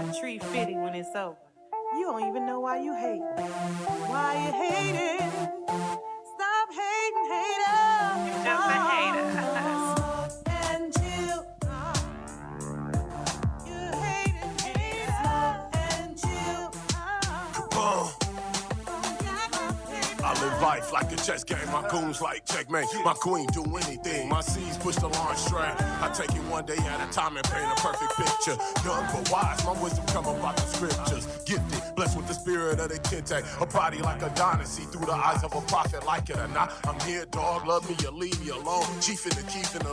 Treat fitty when it's over. You don't even know why you hate. Why you hating? Stop hating, hater. You're just a hater. And you hating, hater. And you I live life like a chess game. My goons like checkmate. My queen do anything. My C's push the launch straight. I take it one day at a time and paint a perfect picture. Young but wise, my wisdom come about the scriptures. Gifted, blessed with the spirit of the kente. A body like a dynasty through the eyes of a prophet, like it or not. I'm here, dog. Love me or leave me alone. Chief in the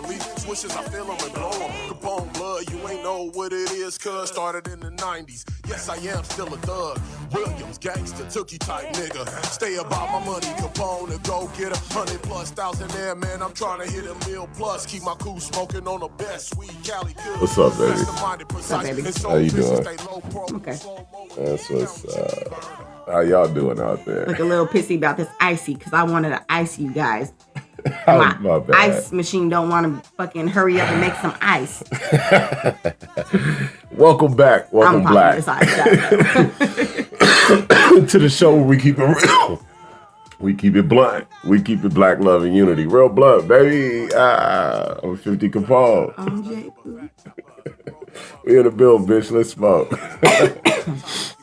leaf. Swishes, I feel them and blow them. Capone blood, you ain't know what it is, cuz started in the 90s. Yes, I am still a thug. Williams, gangster, tookie type nigga. Stay about my money, Capone, to go get 100,000+ there, man. I'm trying to hit a meal plus. Keep my cool smoking on the best sweet Cali good. What's up, baby? What's up, baby? How you doing? Okay. That's what's how y'all doing out there? Look a little pissy about this icy because I wanted to ice you guys. My bad. Ice machine don't want to fucking hurry up and make some ice. Welcome back. Welcome back to the show where we keep it real. We keep it blunt. We keep it black, love, and unity. Real blunt, baby. I'm 50 Capone. I'm J. We in the building, bitch. Let's smoke.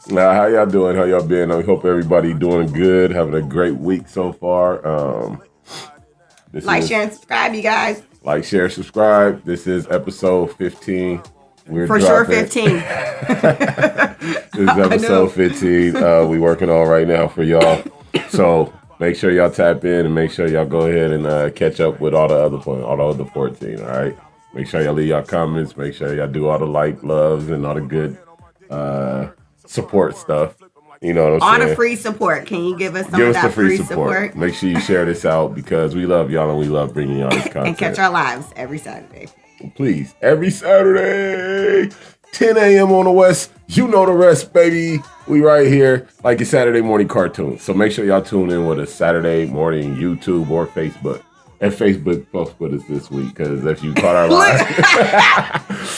Now, how y'all doing? How y'all been? I hope everybody doing good. Having a great week so far. Like, share, and subscribe, you guys. Like, share, subscribe. This is episode 15. We're for dropping. Sure 15. This is episode 15. We working on right now for y'all. So make sure y'all tap in and make sure y'all go ahead and catch up with all the other 14. All right. Make sure y'all leave y'all comments. Make sure y'all do all the like, loves, and all the good support stuff. You know what I'm saying? All the free support. Can you give us some of that free support? Make sure you share this out because we love y'all and we love bringing y'all this content. And catch our lives every Saturday. Please, every Saturday, 10 a.m. on the West. You know the rest, baby. We right here like a Saturday morning cartoon. So make sure y'all tune in with us Saturday morning, YouTube or Facebook. And Facebook post with us this week because if you caught our live,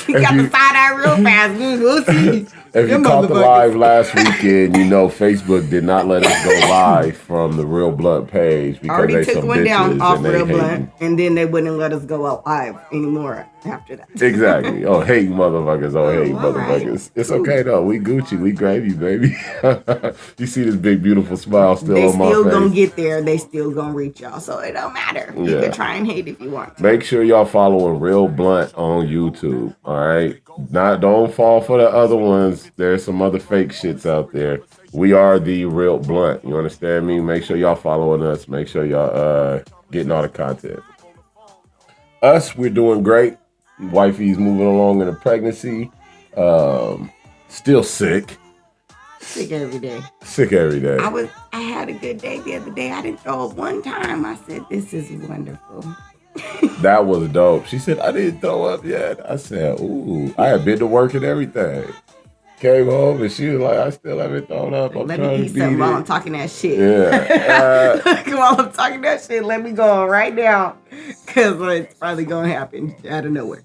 you got to find out real fast. We'll see. If you caught the live last weekend, you know Facebook did not let us go live from the Real Blunt page because already they took some one bitches down off and Real they Blunt, and then they wouldn't let us go out live anymore after that. Exactly. Oh, hate motherfuckers. Oh, hate motherfuckers. Right. It's okay though. We Gucci. We gravy, baby. You see this big, beautiful smile still on my face. They still gonna get there. They still gonna reach y'all. So it don't matter. Yeah. You can try and hate if you want to. Make sure y'all following Real Blunt on YouTube. All right. Don't fall for the other ones. There's some other fake shits out there. We are the Real Blunt. You understand me? Make sure y'all following us. Make sure y'all getting all the content. Us, we're doing great. Wifey's moving along in a pregnancy. Still sick. Sick every day. Sick every day. I had a good day the other day. I didn't throw up one time. I said, this is wonderful. That was dope. She said, I didn't throw up yet. I said, ooh, I had been to work and everything. Came home and she was like, I still haven't thrown up. Let me eat something while I'm talking that shit. Yeah. While I'm talking that shit, let me go on right now. Because it's probably going to happen out of nowhere.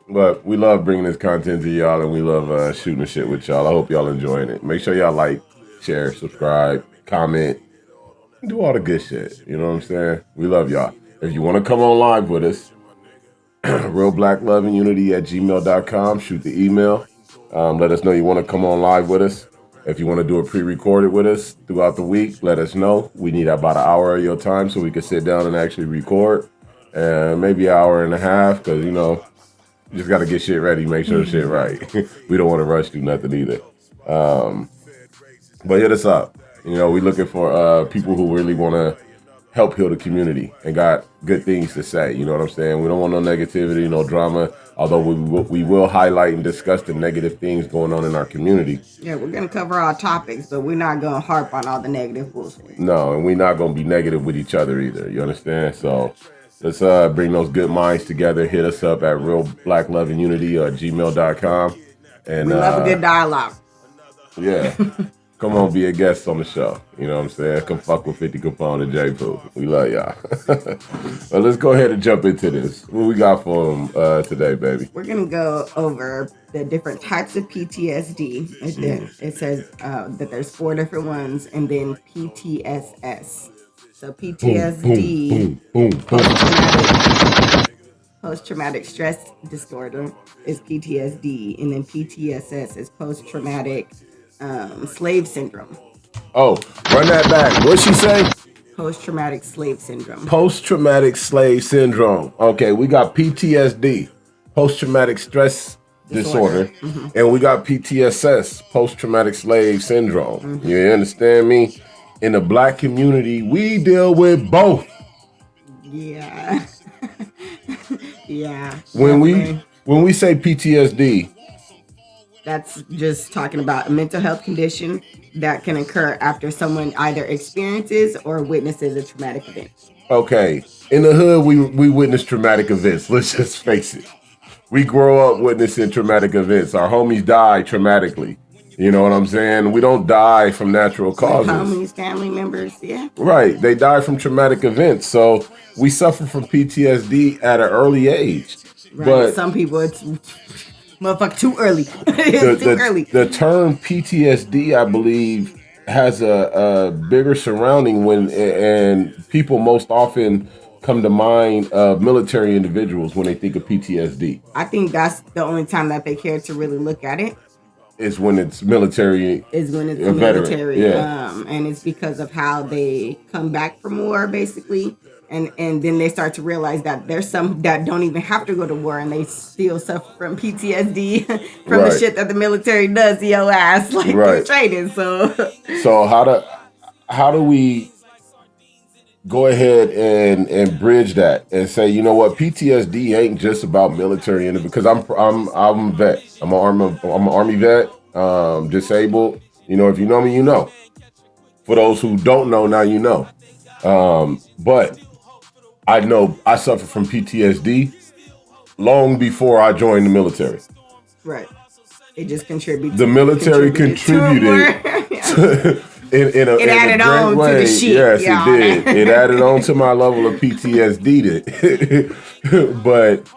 But we love bringing this content to y'all and we love shooting the shit with y'all. I hope y'all enjoying it. Make sure y'all like, share, subscribe, comment. Do all the good shit. You know what I'm saying? We love y'all. If you want to come on live with us, realblackloveandunity@gmail.com. Shoot the email. Let us know you want to come on live with us. If you want to do a pre-recorded with us throughout the week, let us know. We need about an hour of your time so we can sit down and actually record. And maybe an hour and a half because, you know, you just got to get shit ready. Make sure the shit right. We don't want to rush through nothing either. But hit us up. You know, we're looking for people who really want to help heal the community and got good things to say. You know what I'm saying? We don't want no negativity, no drama, although we will highlight and discuss the negative things going on in our community. Yeah, we're going to cover our topics, but we're not going to harp on all the negative bullshit. No, and we're not going to be negative with each other either. You understand? So let's bring those good minds together. Hit us up at realblackloveandunity@gmail.com. And we love a good dialogue. Yeah. Come on, be a guest on the show. You know what I'm saying? Come fuck with 50 Capone and J Poo. We love y'all. Well, let's go ahead and jump into this. What we got for them today, baby? We're going to go over the different types of PTSD. And then it says that there's 4 different ones, and then PTSS. So PTSD, post-traumatic stress disorder, is PTSD, and then PTSS is post-traumatic slave syndrome. Oh, run that back. What'd she say? Post-traumatic slave syndrome. Post-traumatic slave syndrome. Okay, we got PTSD, post-traumatic stress disorder. Mm-hmm. And we got PTSS, post-traumatic slave syndrome. Mm-hmm. You understand me? In the Black community, we deal with both. Yeah. Yeah. When we say PTSD, that's just talking about a mental health condition that can occur after someone either experiences or witnesses a traumatic event. Okay. In the hood, we witness traumatic events. Let's just face it. We grow up witnessing traumatic events. Our homies die traumatically. You know what I'm saying? We don't die from natural causes. Like homies, family members, yeah. Right. They die from traumatic events. So we suffer from PTSD at an early age. Right. But some people, it's motherfucker too early. It's too early. The term PTSD, I believe, has a bigger surrounding and people most often come to mind military individuals when they think of PTSD. I think that's the only time that they care to really look at it. Is when it's military. Is when it's military. Yeah. And it's because of how they come back from war, basically. And then they start to realize that there's some that don't even have to go to war and they still suffer from PTSD from the shit that the military does to your ass, like through training. So how do we go ahead and bridge that and say, you know what, PTSD ain't just about military, because I'm a vet. I'm an army vet, disabled. You know, if you know me, you know. For those who don't know, now you know. But I know I suffer from PTSD long before I joined the military. Right. It just contributed. The military contributed in a added great on way. To the shit. Yes, it did. It added on to my level of PTSD. But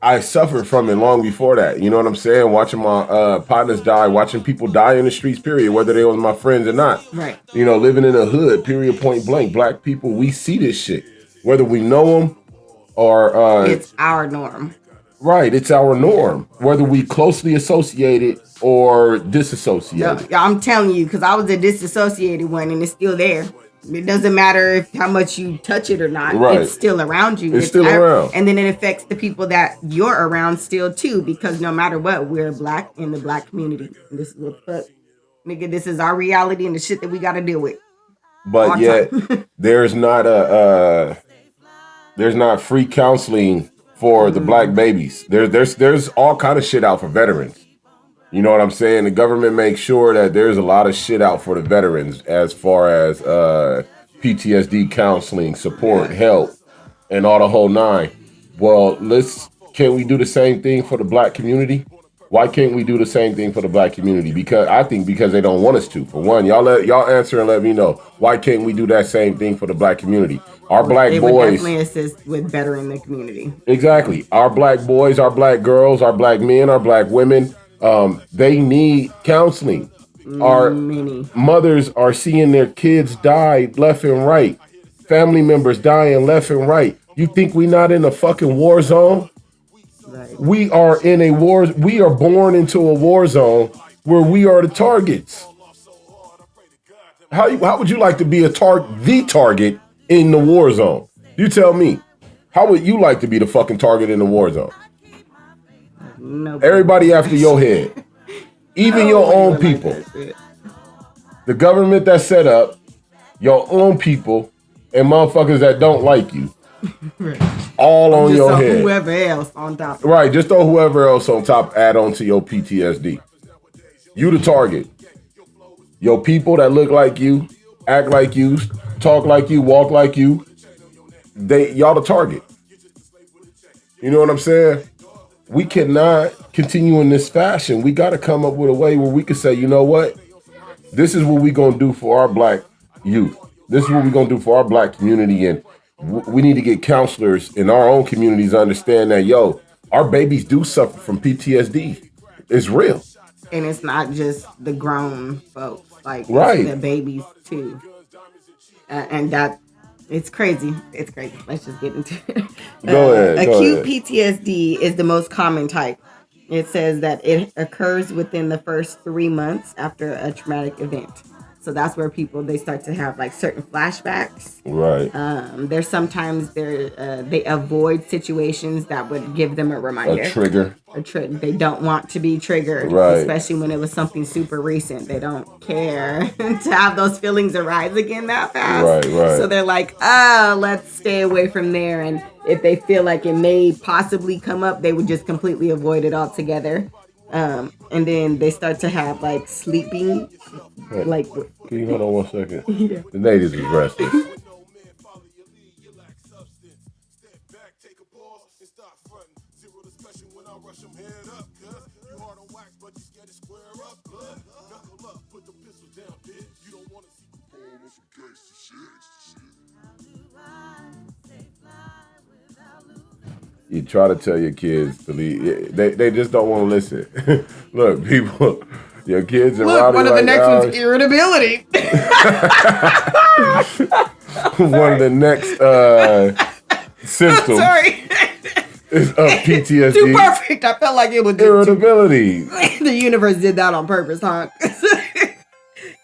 I suffered from it long before that. You know what I'm saying? Watching my partners die, watching people die in the streets, period, whether they were my friends or not. Right. You know, living in a hood, period, point blank. Black people, we see this shit. Whether we know them or... it's our norm. Right, it's our norm. Whether we closely associated or disassociated. Yeah, I'm telling you, because I was a disassociated one and it's still there. It doesn't matter how much you touch it or not. Right. It's still around you. It's still around. And then it affects the people that you're around still too, because no matter what, we're Black in the Black community. And this is what the fuck. Nigga, this is our reality and the shit that we got to deal with. But yet, there's not free counseling for the Black babies. There's all kind of shit out for veterans. You know what I'm saying? The government makes sure that there's a lot of shit out for the veterans as far as PTSD counseling, support, help, and all the whole nine. Well, can we do the same thing for the Black community? Why can't we do the same thing for the Black community? Because they don't want us to. For one, y'all answer and let me know. Why can't we do that same thing for the Black community? Our Black boys would definitely assist with bettering the community. Exactly. Our Black boys, our Black girls, our Black men, our Black women. They need counseling. Our mothers are seeing their kids die left and right. Family members dying left and right. You think we not in a fucking war zone? Right. We are in a war. We are born into a war zone where we are the targets. How would you like to be the target in the war zone? You tell me. How would you like to be the fucking target in the war zone? Everybody after your head. Even your own people. The government that's set up, your own people, and motherfuckers that don't like you. All on your head. Whoever else on top. Right, just throw whoever else on top, add on to your PTSD. You the target. Your people that look like you, act like you, talk like you, walk like you, y'all the target. You know what I'm saying? we cannot continue in this fashion. We got to come up with a way where we can say, you know what? This is what we're going to do for our black youth. This is what we're going to do for our black community. And we need to get counselors in our own communities to understand that, yo, our babies do suffer from PTSD. It's real. And it's not just the grown folks, like Right. It's the babies too. And that it's crazy. It's crazy. Let's just get into it. Go ahead. Acute PTSD is the most common type. It says that it occurs within the first 3 months after a traumatic event. So that's where they start to have like certain flashbacks. Right. There's sometimes they avoid situations that would give them a reminder. A trigger. They don't want to be triggered, right. Especially when it was something super recent. They don't care to have those feelings arise again that fast. Right. So they're like, let's stay away from there. And if they feel like it may possibly come up, they would just completely avoid it altogether. And then they start to have like sleeping, like. Can you hold on 1 second? Yeah. The natives is restless. You try to tell your kids, believe they just don't want to listen. Look, people, your kids are rowdy one of the right next now. one's irritability. One of the next symptoms of PTSD. Too perfect. I felt like it was irritability. The universe did that on purpose, huh?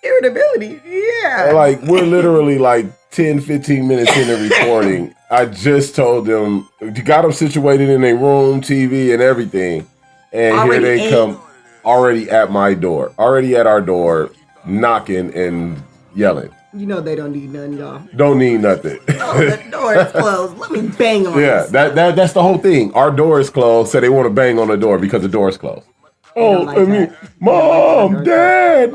Irritability, yeah. Like, we're literally like 10, 15 minutes into recording. I just told them, got them situated in a room, TV, and everything. And already here they come, already at my door, already at our door, knocking and yelling. You know they don't need nothing, y'all. Don't need nothing. Oh, the door is closed. Let me bang on this. Yeah, that's the whole thing. Our door is closed, so they want to bang on the door because the door is closed. Oh, like I mean, Mom, Dad,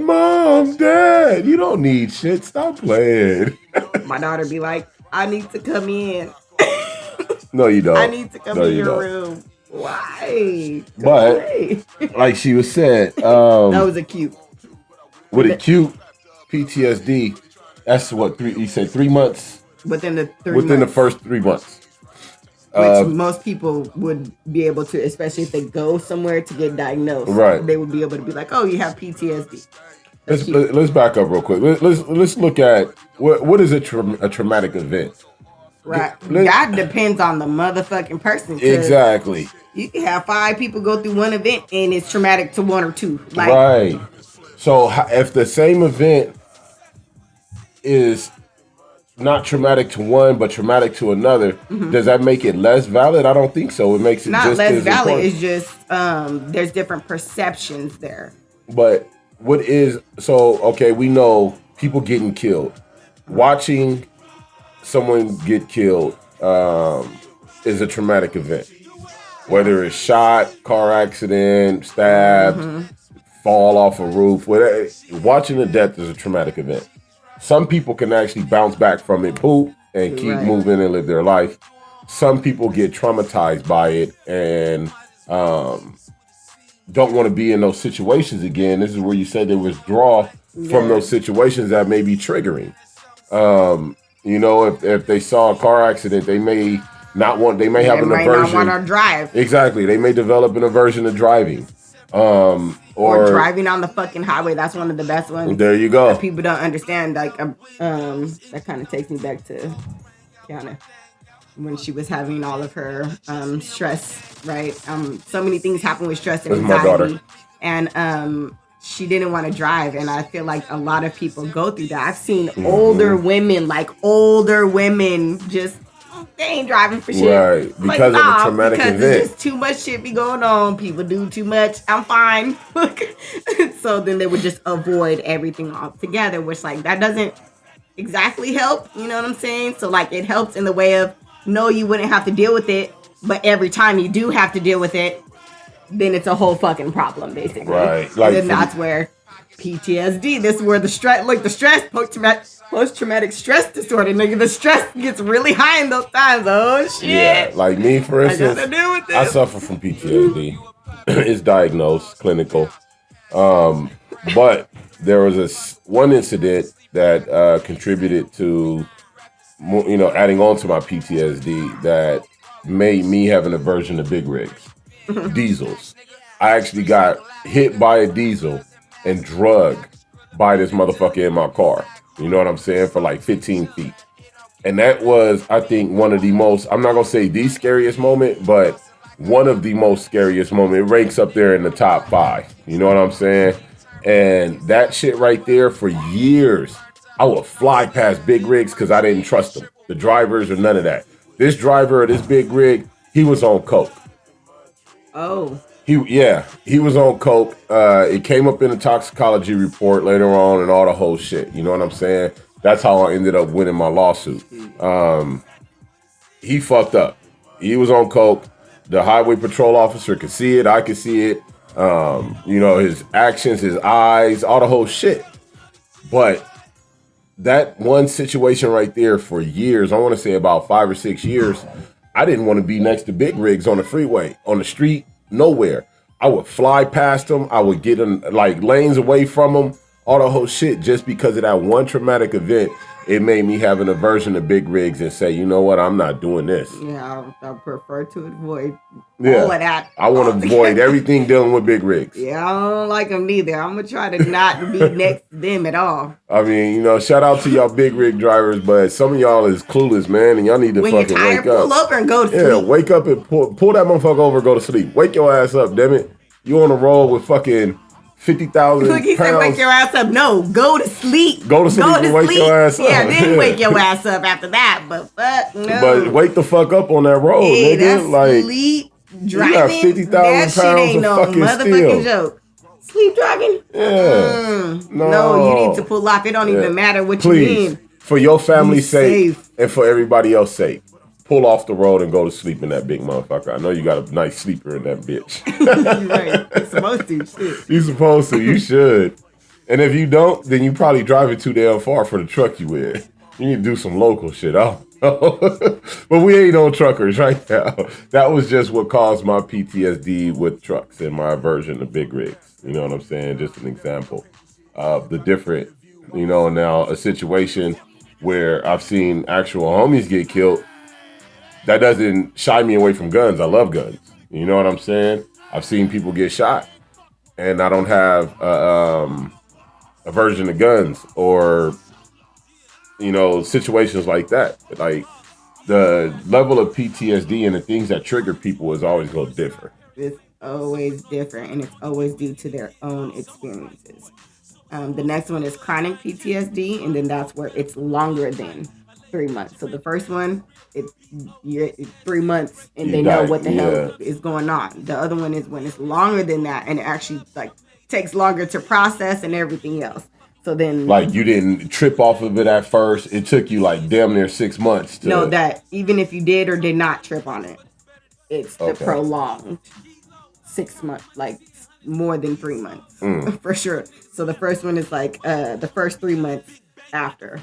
you don't need shit. Stop playing. My daughter be like, I need to come in. No, you don't. I need to come in your room. Why? But, like she was said, that was acute. With acute PTSD, that's what, you said 3 months? Within the first 3 months. Which most people would be able to, especially if they go somewhere to get diagnosed. Right. They would be able to be like, oh, you have PTSD. Let's back up real quick. Let's look at what is a traumatic event. Right. That depends on the motherfucking person. Exactly. You can have 5 people go through one event and it's traumatic to 1 or 2. Like, right. So if the same event is not traumatic to one but traumatic to another, does that make it less valid? I don't think so. It makes it not just less as valid. important. It's just there's different perceptions there. But what is okay, we know people getting killed. Watching someone get killed is a traumatic event. Whether it's shot, car accident, stabbed, fall off a roof, whatever. Watching a death is a traumatic event. Some people can actually bounce back from it, poop, and keep moving and live their life. Some people get traumatized by it and don't want to be in those situations again. This is where you said they withdraw from those situations that may be triggering. You know, if they saw a car accident, they may not want. They may have an aversion. Not want to drive. Exactly, they may develop an aversion to driving. Or driving on the fucking highway. That's one of the best ones. There you go. That people don't understand. Like, that kind of takes me back to Kiana when she was having all of her stress. Right. So many things happen with stress and anxiety. And she didn't want to drive, and I feel like a lot of people go through that. I've seen older women, just they ain't driving for shit. Right, because of a traumatic event. There's just too much shit be going on. People do too much. I'm fine. So then they would just avoid everything altogether, which that doesn't exactly help. You know what I'm saying? So it helps in the way of, no, you wouldn't have to deal with it, but every time you do have to deal with it, then it's a whole fucking problem, basically. Right. And then that's where PTSD. This is where the stress, post-traumatic stress disorder, nigga. The stress gets really high in those times. Oh shit! Yeah, like me, for instance, I gotta deal with this. I suffer from PTSD. It's diagnosed, clinical. But there was one incident that contributed to, adding on to my PTSD that made me have an aversion to big rigs, diesels. I actually got hit by a diesel and drugged by this motherfucker in my car. You know what I'm saying? For like 15 feet. And that was, I think, one of the most, I'm not going to say the scariest moment, but one of the most scariest moments. It ranks up there in the top 5. You know what I'm saying? And that shit right there, for years, I would fly past big rigs because I didn't trust them. The drivers or none of that. This driver of this big rig, he was on coke. Oh. He was on coke. It came up in a toxicology report later on and all the whole shit. You know what I'm saying? That's how I ended up winning my lawsuit. He fucked up. He was on coke. The highway patrol officer could see it. I could see it. His actions, his eyes, all the whole shit. But that one situation right there, for years, I want to say about 5 or 6 years, I didn't want to be next to big rigs on the freeway, on the street, nowhere. I would fly past them. I would get in like lanes away from them, all the whole shit, just because of that one traumatic event. It made me have an aversion to big rigs and say, you know what, I'm not doing this. Yeah, I prefer to avoid all of that. I want to avoid everything dealing with big rigs. Yeah, I don't like them neither. I'm going to try to not be next to them at all. I mean, shout out to y'all big rig drivers, but some of y'all is clueless, man, and y'all need to fucking wake up. Pull over and go to sleep. Yeah, wake up and pull that motherfucker over and go to sleep. Wake your ass up, damn it. You on the road with fucking 50,000 pounds. Cookie said wake your ass up. No, go to sleep. Go to sleep and wake your ass up. Yeah, then wake your ass up after that. But fuck no. But wake the fuck up on that road, nigga. That's like sleep driving. You got 50,000 pounds of fucking motherfucking joke. Sleep driving? Yeah. No, you need to pull off. It don't even matter what Please, you mean. For your family's sake and for everybody else's sake, pull off the road and go to sleep in that big motherfucker. I know you got a nice sleeper in that bitch. You're right. You're supposed to. Shit. You supposed to. You should. And if you don't, then you probably driving too damn far for the truck you in. You need to do some local shit. I don't know. But we ain't on truckers right now. That was just what caused my PTSD with trucks and my aversion to big rigs. You know what I'm saying? Just an example of the different, now a situation where I've seen actual homies get killed. That doesn't shy me away from guns. I love guns. You know what I'm saying? I've seen people get shot, and I don't have aversion to guns or, situations like that. Like the level of PTSD and the things that trigger people is always going to differ. It's always different, and it's always due to their own experiences. The next one is chronic PTSD, and then that's where it's longer than 3 months. So the first one, it's 3 months and they know what the hell is going on. The other one is when it's longer than that and it actually takes longer to process and everything else. So then, you didn't trip off of it at first. It took you damn near 6 months to. No, that even if you did or did not trip on it, it's the prolonged 6 months, more than 3 months for sure. So the first one is the first 3 months after.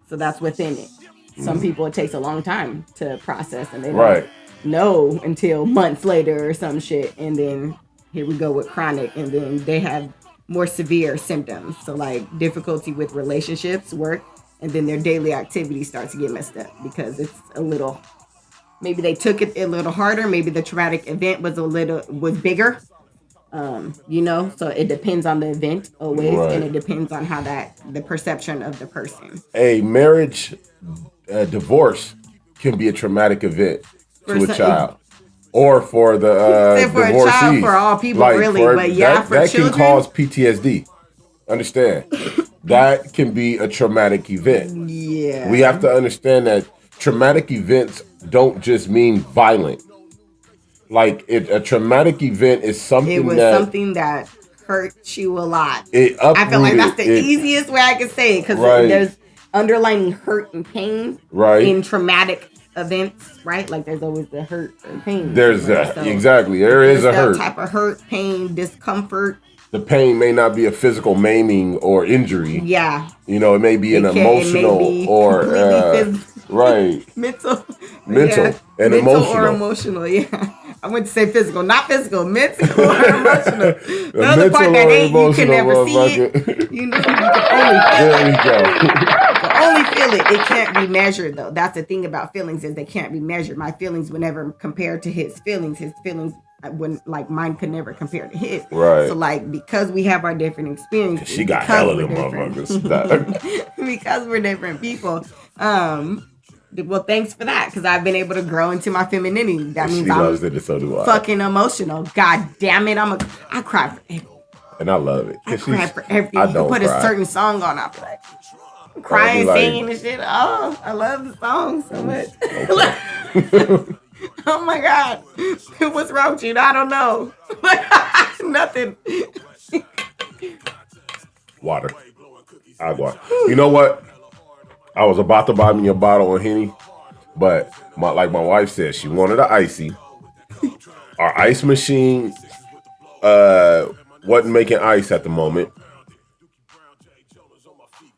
So that's within it. Some people, it takes a long time to process and they don't know until months later or some shit. And then here we go with chronic, and then they have more severe symptoms. So difficulty with relationships, work, and then their daily activities start to get messed up because it's maybe they took it a little harder. Maybe the traumatic event was bigger. So it depends on the event always, and it depends on how the perception of the person. A marriage, divorce can be a traumatic event to a child, or for the for divorcee. A child, for all people, really, but for that children, can cause PTSD. Understand? That can be a traumatic event. Yeah, we have to understand that traumatic events don't just mean violent. A traumatic event is something something that hurt you a lot. I feel like that's the easiest way I can say it because there's underlying hurt and pain in traumatic events, right? There's always the hurt and pain. There's exactly. There is a hurt. Type of hurt, pain, discomfort, the pain may not be a physical maiming or injury. Yeah. You know, it may be an emotional or right. mental. Mental Yeah. and mental emotional. or emotional, yeah. I went to say physical, not physical, mental or emotional. The other part that ain't you can never see it. You know, you can only feel it. It can't be measured though. That's the thing about feelings is they can't be measured. My feelings whenever compared to his feelings when like mine could never compare to his. Right. So like because we have our different experiences. She got hell of them motherfuckers. Because we're different people. Well, thanks for that, because I've been able to grow into my femininity. That means I'm so do I. Fucking emotional. God damn it, I cry for everything. And I love it. I cry for everything. You can put a certain song on, I'll be like crying, singing and shit. Oh, I love the song so much. Oh my God. What's wrong with you? I don't know. Nothing. Water. Agua. You know what? I was about to buy me a bottle of Henny, but like my wife said, she wanted an icy. Our ice machine wasn't making ice at the moment.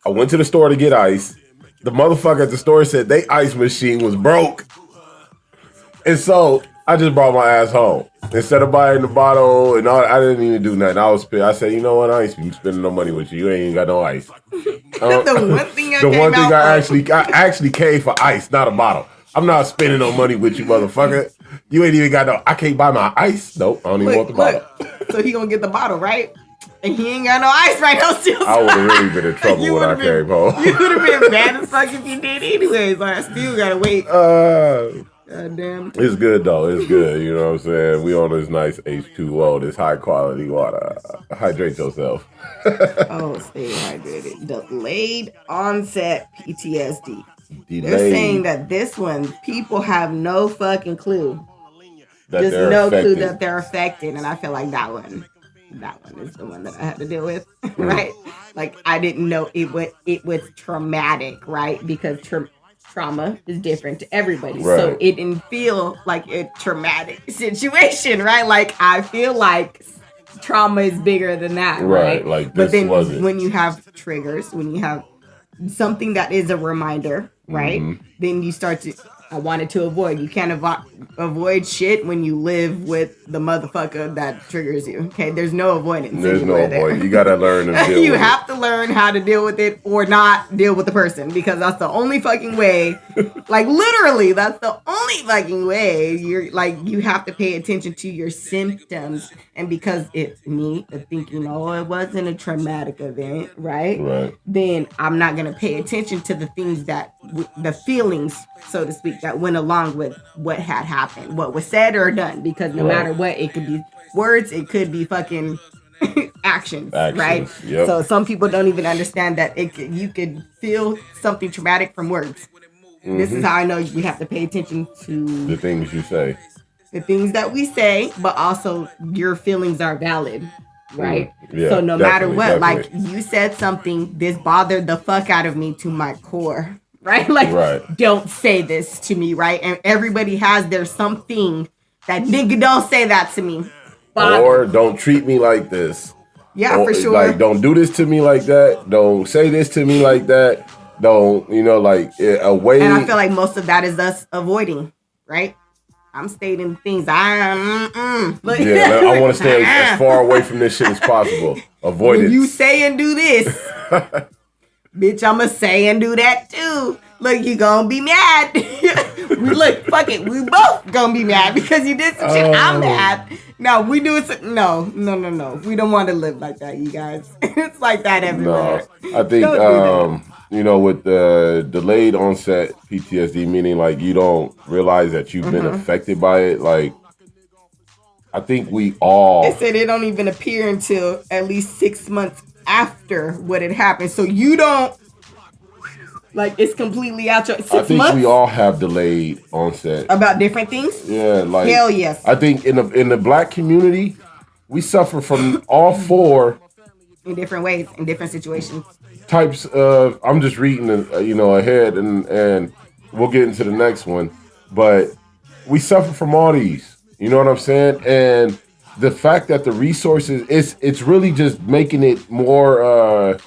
I went to the store to get ice. The motherfucker at the store said they ice machine was broke. And so I just brought my ass home. Instead of buying the bottle and all, I didn't even do nothing. I said, you know what? I ain't spending no money with you. You ain't even got no ice. I actually came for ice, not a bottle. I'm not spending no money with you, motherfucker. You ain't even got no. I can't buy my ice. Nope, I don't even want the bottle. So he gonna get the bottle, right? And he ain't got no ice right now. Still, I would have really been in trouble when I came home. You would have been mad as fuck if you did anyways. I still gotta wait. God damn. It's good though. It's good. You know what I'm saying? We on this nice H2O, this high quality water. Hydrate yourself. Oh, stay hydrated. Delayed onset PTSD. They're saying that this one, people have no fucking clue. Just no clue that they're affected. And I feel like that one is the one that I had to deal with, right? Like I didn't know it was traumatic, right? Because trauma is different to everybody. Right. So it didn't feel like a traumatic situation, right? Like I feel like trauma is bigger than that, right? Like but then when you have triggers, when you have something that is a reminder, right? Then you start to I wanted to avoid. You can't avoid shit when you live with the motherfucker that triggers you. Okay, there's no avoidance. There's no avoidance. You gotta learn to deal with it. You have to learn how to deal with it or not deal with the person, because that's the only fucking way. Like literally, that's the only fucking way. You're like, you have to pay attention to your symptoms, and because it's me thinking, oh, it wasn't a traumatic event, right? Right. Then I'm not gonna pay attention to the things the feelings, so to speak, that went along with what had happened, what was said or done, because no matter what, it could be words, it could be fucking actions, right? Yep. So some people don't even understand that you could feel something traumatic from words. This is how I know we have to pay attention to the things you say, the things that we say, but also your feelings are valid, right? Yeah, so no matter what, like you said something, this bothered the fuck out of me to my core. Right? Like, Don't say this to me, right? And everybody has their something that nigga don't say that to me. Or don't treat me like this. Yeah, for sure. Like, don't do this to me like that. Don't say this to me like that. Don't, like, a way. And I feel like most of that is us avoiding, right? I'm stating things. I want to stay as far away from this shit as possible. Avoid it. You say and do this. Bitch, I'ma say and do that too. Look, you gonna be mad. Fuck it. We both gonna be mad because you did some shit. I'm mad. No, we do it. No. We don't want to live like that, you guys. It's like that everywhere. No, I think, with the delayed onset PTSD, meaning like you don't realize that you've been affected by it. Like, I think we all. They said it don't even appear until at least 6 months after what had happened, so you don't it's completely out your 6 months. I think we all have delayed onset about different things. Yeah, like hell yes. I think in the Black community, we suffer from all four in different ways, in different situations. Types of. I'm just reading, ahead, and we'll get into the next one, but we suffer from all these. You know what I'm saying? And the fact that the resources, it's really just making it more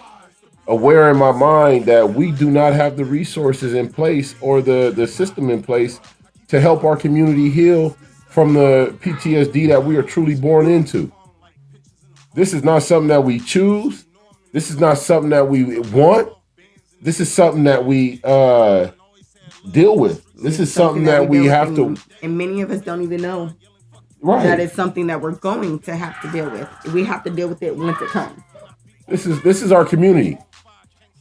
aware in my mind that we do not have the resources in place or the system in place to help our community heal from the PTSD that we are truly born into. This is not something that we choose. This is not something that we want. This is something that we deal with. This is something that we have to. And many of us don't even know that it's something that we're going to have to deal with. We have to deal with it once it comes. This is our community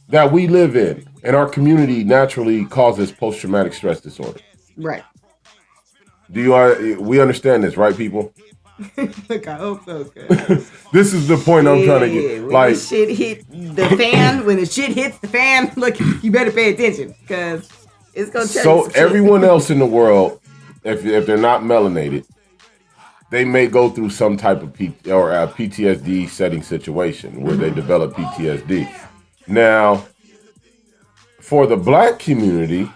that we live in, and our community naturally causes post-traumatic stress disorder. Right. We understand this, right, people? Look, I hope so. This is the point I'm trying to get. When the shit hit the fan, when the shit hits the fan, look, you better pay attention because it's gonna tell you. So everyone else in the world, if they're not melanated, they may go through some type of PTSD setting situation where they develop PTSD. Now, for the Black community,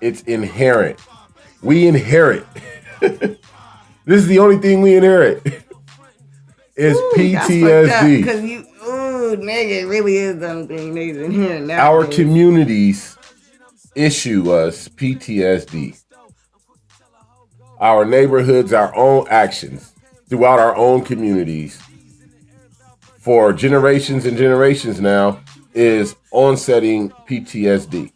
it's inherent. We inherit. This is the only thing we inherit. Is PTSD. Because nigga, it really is something niggas inherit nowadays. Our communities issue us PTSD. Our neighborhoods, our own actions throughout our own communities for generations and generations now is onsetting PTSD.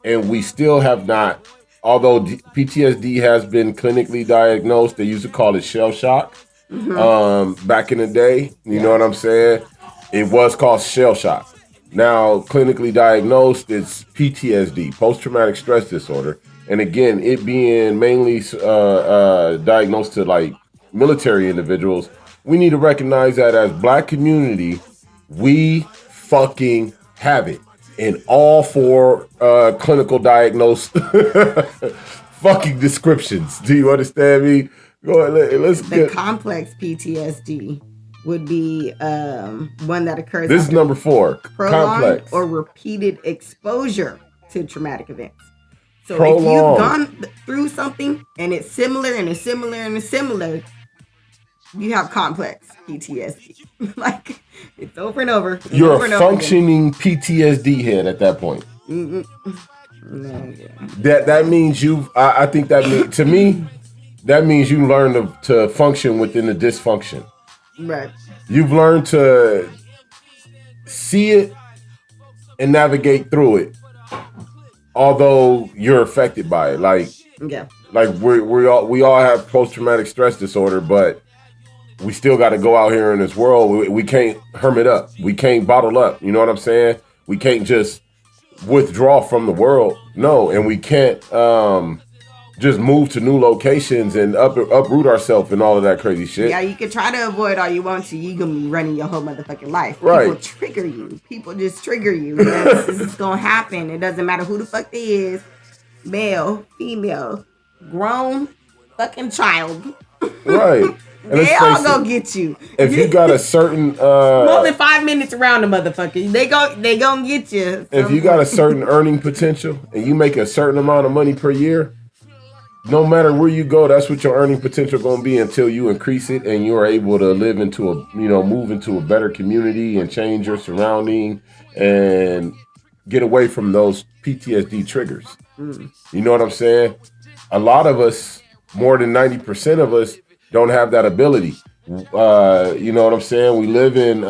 And we still have not, although PTSD has been clinically diagnosed, they used to call it shell shock back in the day. You know what I'm saying? It was called shell shock. Now, clinically diagnosed, it's PTSD, post-traumatic stress disorder. And again, it being mainly diagnosed to like military individuals, we need to recognize that as Black community, we fucking have it in all four clinical diagnosed fucking descriptions. Do you understand me? Go ahead, let's the complex PTSD would be one that occurs. This is number 4. Prolonged complex or repeated exposure to traumatic events. So prolonged. If you've gone through something and it's similar and it's similar and it's similar, you have complex PTSD. Like it's over and over. And You're over a functioning PTSD head at that point. No, That means I think that means, to me, that means you learn to function within the dysfunction. Right. You've learned to see it and navigate through it, although you're affected by it. Like we all have post-traumatic stress disorder, but we still got to go out here in this world. We can't hermit up. We can't bottle up. You know what I'm saying? We can't just withdraw from the world. No, and we can't just move to new locations and uproot ourselves and all of that crazy shit. Yeah, you can try to avoid all you want to. You gonna be running your whole motherfucking life. Right. People trigger you. People just trigger you. This is gonna happen. It doesn't matter who the fuck they is. Male, female, grown, fucking child. Right. And they all gonna get you. If you got a certain more than 5 minutes around the motherfucker, they gonna get you. If you got a certain earning potential and you make a certain amount of money per year, no matter where you go, that's what your earning potential gonna be until you increase it and you are able to live into move into a better community and change your surrounding and get away from those PTSD triggers. You know what I'm saying? A lot of us, more than 90% of us, don't have that ability. You know what I'm saying? We live in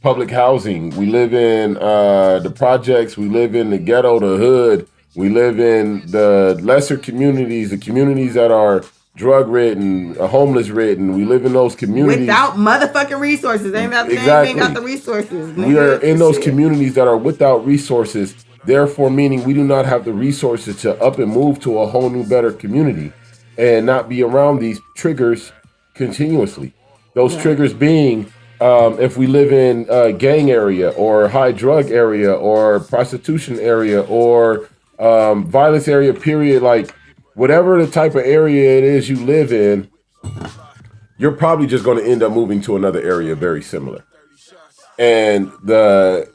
public housing. We live in the projects. We live in the ghetto, the hood. We live in the lesser communities, the communities that are drug-ridden, homeless-ridden. We live in those communities. Without motherfucking resources. Ain't got the resources. We are in those communities that are without resources, therefore meaning we do not have the resources to up and move to a whole new, better community and not be around these triggers continuously. Those triggers being if we live in a gang area or high drug area or prostitution area or violence area, period, like whatever the type of area it is you live in, you're probably just going to end up moving to another area very similar. And the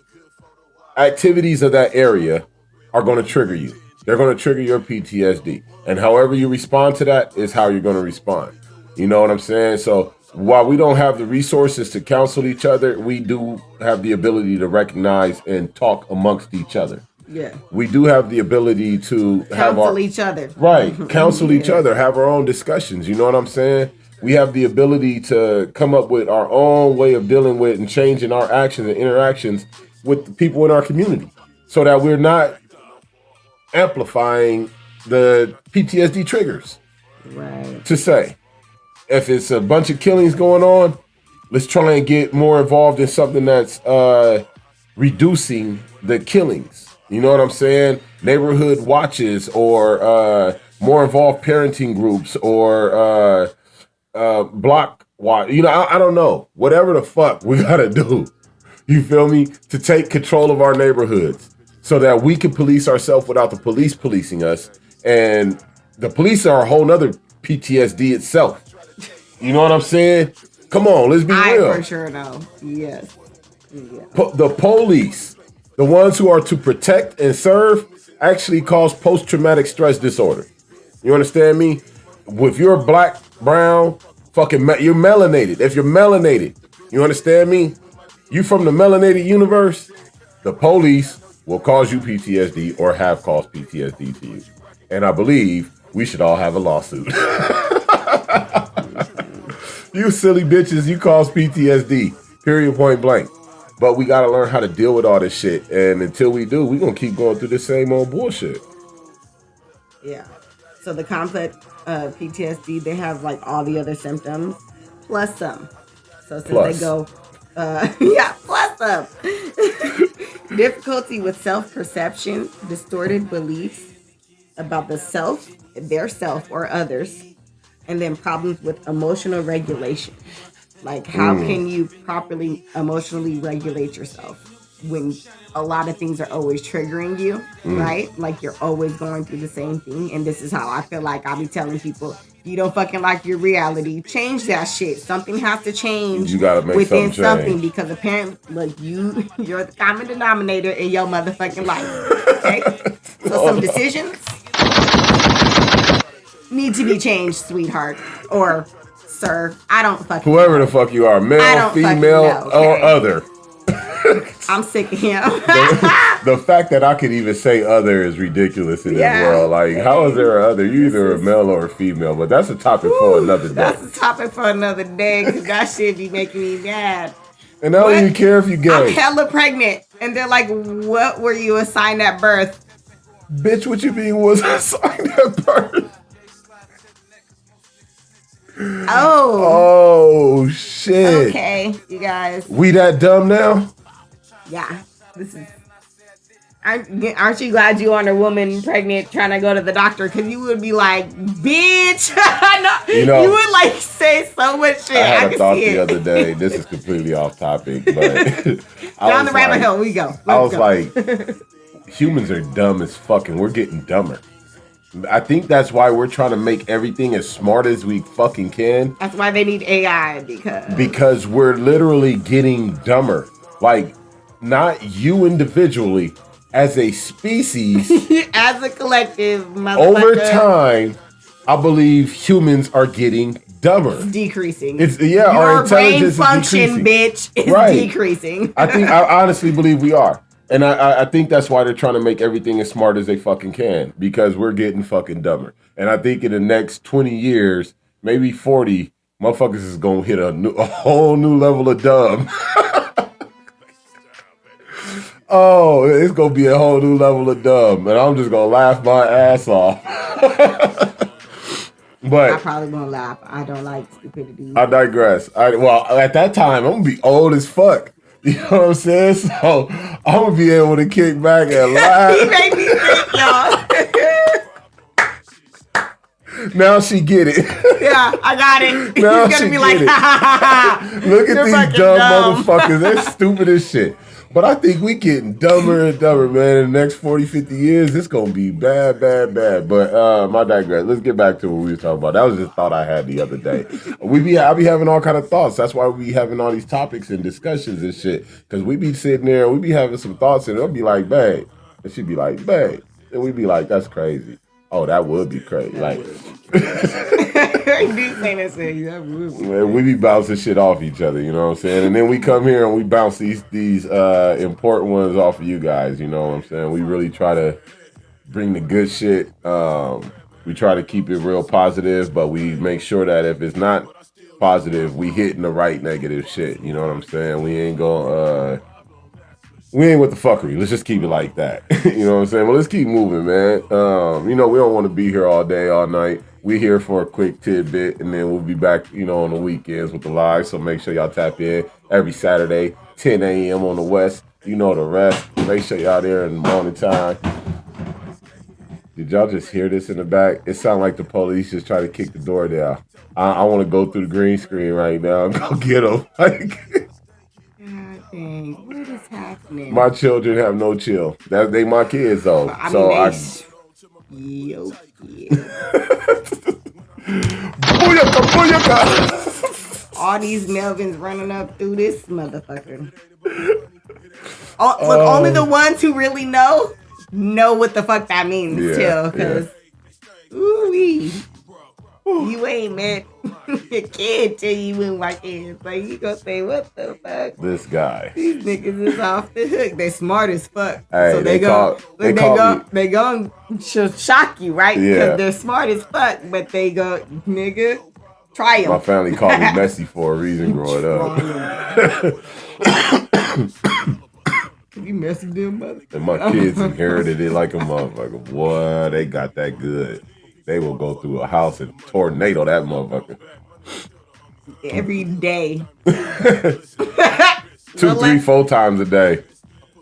activities of that area are going to trigger you. They're going to trigger your PTSD. And however you respond to that is how you're going to respond. You know what I'm saying? So while we don't have the resources to counsel each other, we do have the ability to recognize and talk amongst each other. Yeah. We do have the ability to counsel each other. Right. Counsel each other, have our own discussions. You know what I'm saying? We have the ability to come up with our own way of dealing with and changing our actions and interactions with the people in our community so that we're not amplifying the PTSD triggers. Right. To say, if it's a bunch of killings going on, let's try and get more involved in something that's reducing the killings. You know what I'm saying? Neighborhood watches or more involved parenting groups or block watch. You know, I don't know. Whatever the fuck we gotta do, you feel me? To take control of our neighborhoods so that we can police ourselves without the police policing us. And the police are a whole nother PTSD itself. You know what I'm saying? Come on, let's be real. I for sure know. Yes. Yeah. The police, the ones who are to protect and serve, actually cause post-traumatic stress disorder. You understand me? If you're black, brown, you're melanated. If you're melanated, you understand me? You from the melanated universe, the police will cause you PTSD or have caused PTSD to you. And I believe we should all have a lawsuit. You silly bitches, you cause PTSD, period, point blank. But we got to learn how to deal with all this shit. And until we do, we're going to keep going through the same old bullshit. Yeah. So the complex PTSD, they have like all the other symptoms plus some. So since they go, plus some. Difficulty with self-perception, distorted beliefs about the self, their self or others, and then problems with emotional regulation. Like how can you properly emotionally regulate yourself when a lot of things are always triggering you, right? Like you're always going through the same thing. And this is how I feel like I'll be telling people, if you don't fucking like your reality, change that shit. Something has to change. You gotta make within something because apparently, look, you're the common denominator in your motherfucking life. Okay? So some decisions need to be changed, sweetheart. Or sir, I don't fucking whoever know. the fuck you are, male, female, know, okay? or other. I'm sick of him. The fact that I could even say other is ridiculous in this world. Like, how is there a other? You either a male or a female, but that's a topic for another day. That's a topic for another day because that shit be making me mad. And I don't even care if you gay. I'm hella pregnant. And they're like, what were you assigned at birth? Bitch, what you mean was assigned at birth? Oh shit. Okay, you guys. We that dumb now? Yeah. This is. Aren't you glad you aren't a woman pregnant trying to go to the doctor? Because you would be like, bitch. You would like say so much shit. I had a thought the other day. This is completely off topic, but down the rabbit hole we go. Like, humans are dumb as fuck, and we're getting dumber. I think that's why we're trying to make everything as smart as we fucking can. That's why they need AI because we're literally getting dumber. Like, not you individually, as a species, as a collective, over time, I believe humans are getting dumber. It's decreasing. Our intelligence brain function, is decreasing. Bitch, is decreasing. I honestly believe we are. And I think that's why they're trying to make everything as smart as they fucking can, because we're getting fucking dumber. And I think in the next 20 years, maybe 40, motherfuckers is going to hit a whole new level of dumb. Oh, it's going to be a whole new level of dumb. And I'm just going to laugh my ass off. But I probably won't laugh. I don't like stupidity. I digress. At that time, I'm going to be old as fuck. You know what I'm saying? So I'm going to be able to kick back and laugh. He made me think, y'all. Now she get it. Yeah, I got it. Now He's going to be like, look at these dumb motherfuckers. They're stupid as shit. But I think we getting dumber and dumber, man. In the next 40, 50 years, it's going to be bad, bad, bad. But I digress. Let's get back to what we were talking about. That was just a thought I had the other day. I be having all kind of thoughts. That's why we be having all these topics and discussions and shit. Because we be sitting there and we be having some thoughts and it'll be like, babe. And she'd be like, babe. And we'd be like, that's crazy. Oh, that would be crazy. Like, do say that shit. We be bouncing shit off each other, you know what I'm saying? And then we come here and we bounce these important ones off of you guys, you know what I'm saying? We really try to bring the good shit. We try to keep it real positive, but we make sure that if it's not positive, we hitting the right negative shit. You know what I'm saying? We ain't with the fuckery. Let's just keep it like that. You know what I'm saying? Well, let's keep moving, man. We don't want to be here all day, all night. We're here for a quick tidbit, and then we'll be back, on the weekends with the live. So make sure y'all tap in every Saturday, 10 a.m. on the West. You know the rest. Make sure y'all there in the morning time. Did y'all just hear this in the back? It sounded like the police just trying to kick the door down. I want to go through the green screen right now and go get them. God dang, what is happening? My children have no chill. They my kids though. Yo, kid. Booyaka, booyaka. All these Melvins running up through this motherfucker. Look, only the ones who really know what the fuck that means, too. Because, ooh-wee, you ain't met your kid till you with my kids. Like, you gonna say, what the fuck? This guy. These niggas is off the hook. They smart as fuck. Hey, so they gonna shock you, right? Yeah. Because they're smart as fuck, but they go, nigga, try them. My family called me messy for a reason growing up. You messy them mother. And my kids inherited it like a motherfucker. Boy, they got that good. They will go through a house and tornado that motherfucker. Every day. 2, 3, 4 times a day.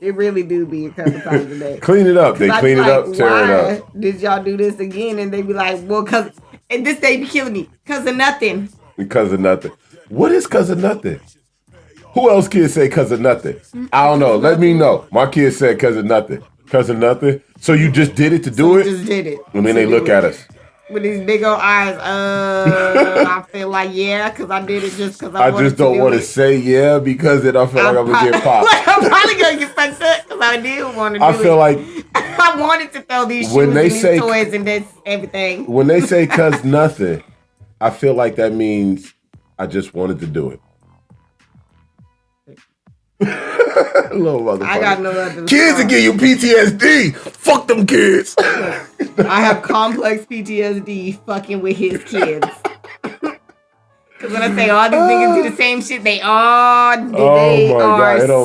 It really do be a couple times a day. Clean it up. They clean it up, tear it up. Did y'all do this again? And they be like, well, and this day be killing me. Cause of nothing. Because of nothing. What is cause of nothing? Who else kids say cause of nothing? I don't know. Let me know. My kids said cause of nothing. Cause of nothing? So you just did it to do it? Just did it. And then they look at us. With these big old eyes. I feel like, because I did it just because I just don't want to say because then I feel like I'm going to get popped. I'm probably going to get fucked up because I did want to do it. I feel like I wanted to throw these shoes and these toys and this everything. When they say cause nothing, I feel like that means I just wanted to do it. Little motherfucker. I got no other. Kids will give you PTSD. Fuck them kids. I have complex PTSD fucking with his kids. Because when I say all these niggas do the same shit, they are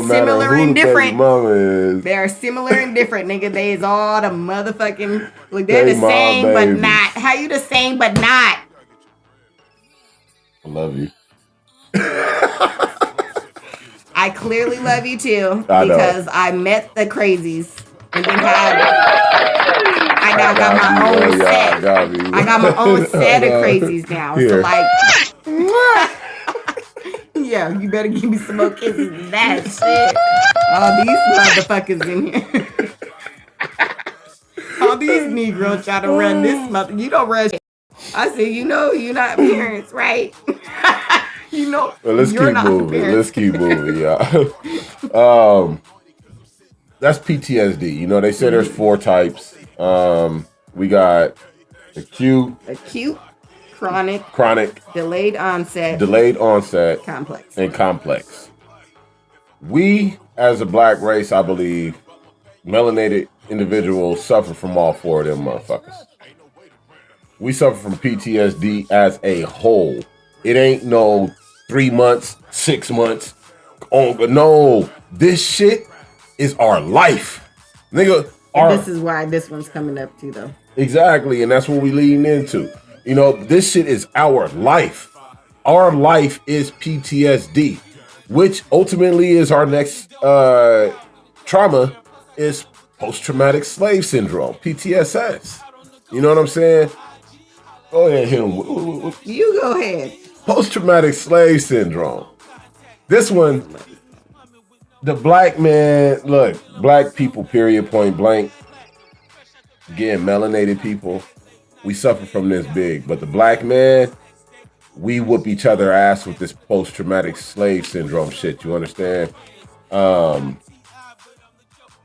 similar and different. They are similar and different, nigga. They is all the motherfucking. Look, they're the same but not. How you the same but not? I love you. I clearly love you too because I met the crazies and then I now got my own set. I got my own set of crazies now. Here. So like, yeah, you better give me some more kisses than that shit. All these motherfuckers in here. All these Negroes try to run this mother. You don't run shit. I said, you're not parents, right? Well, let's keep moving, y'all. That's PTSD. They say there's 4 types. We got acute, chronic, delayed onset, complex, and complex. We, as a black race, I believe, melanated individuals suffer from all 4 of them motherfuckers. We suffer from PTSD as a whole. It ain't no 3 months, 6 months. Oh, no. This shit is our life. Nigga. This is why this one's coming up too, though. Exactly. And that's what we lean into. This shit is our life. Our life is PTSD, which ultimately is our next trauma is post-traumatic slave syndrome, PTSS. You know what I'm saying? Go ahead, hit him. You go ahead. Post-traumatic slave syndrome. This one, the black man, look, black people, period, point blank. Again, melanated people, we suffer from this big. But the black man, we whoop each other ass with this post-traumatic slave syndrome shit. You understand? All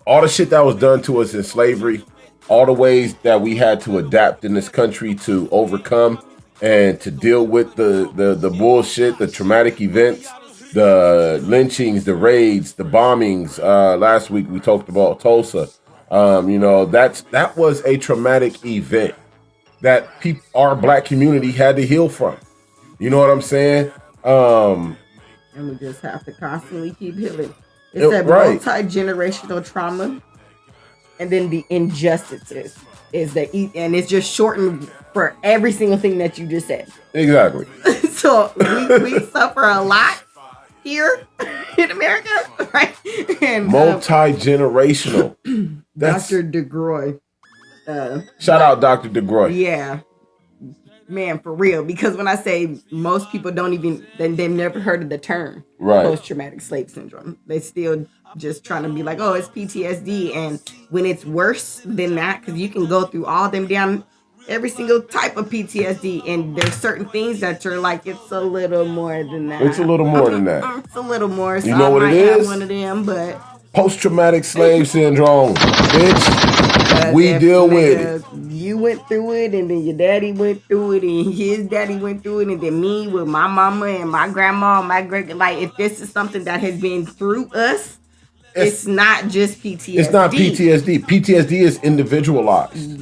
the shit that was done to us in slavery, all the ways that we had to adapt in this country to overcome and to deal with the bullshit, the traumatic events, the lynchings, the raids, the bombings. Last week we talked about Tulsa. That was a traumatic event that our black community had to heal from. You know what I'm saying? And we just have to constantly keep healing. It's a multi-generational trauma, and then the injustices and it's just shortened for every single thing that you just said. Exactly. So we suffer a lot here in America, right? And multi-generational. Dr. DeGroy. Shout out Dr. DeGroy. Yeah. Man, for real. Because when I say most people they've never heard of the term post-traumatic slave syndrome. They still just trying to be like, oh, it's PTSD. And when it's worse than that, because you can go through all them damn every single type of PTSD, and there's certain things that you're like, it's a little more than that. It's a little more than that. It's a little more. So you know what it is? One of them, but post-traumatic slave syndrome, bitch. We deal with it. You went through it, and then your daddy went through it, and his daddy went through it, and then me with my mama and my grandma and my great. Like, if this is something that has been through us, it's not just PTSD. It's not PTSD. PTSD is individualized.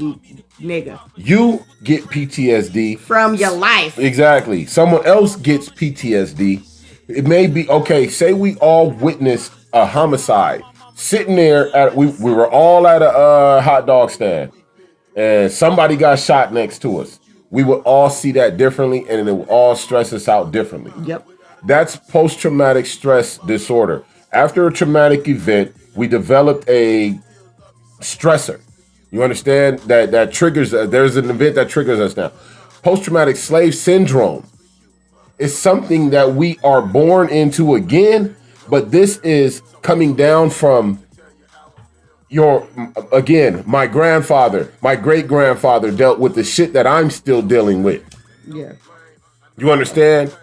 Nigga. You get PTSD from your life. Exactly. Someone else gets PTSD. It may be, okay, say we all witnessed a homicide. Sitting there, we were all at a hot dog stand, and somebody got shot next to us. We would all see that differently, and it would all stress us out differently. Yep. That's post-traumatic stress disorder. After a traumatic event, we developed a stressor. You understand? That triggers, there's an event that triggers us now. Post-traumatic slave syndrome is something that we are born into again, but this is coming down from my grandfather, my great-grandfather dealt with the shit that I'm still dealing with. Yeah. You understand?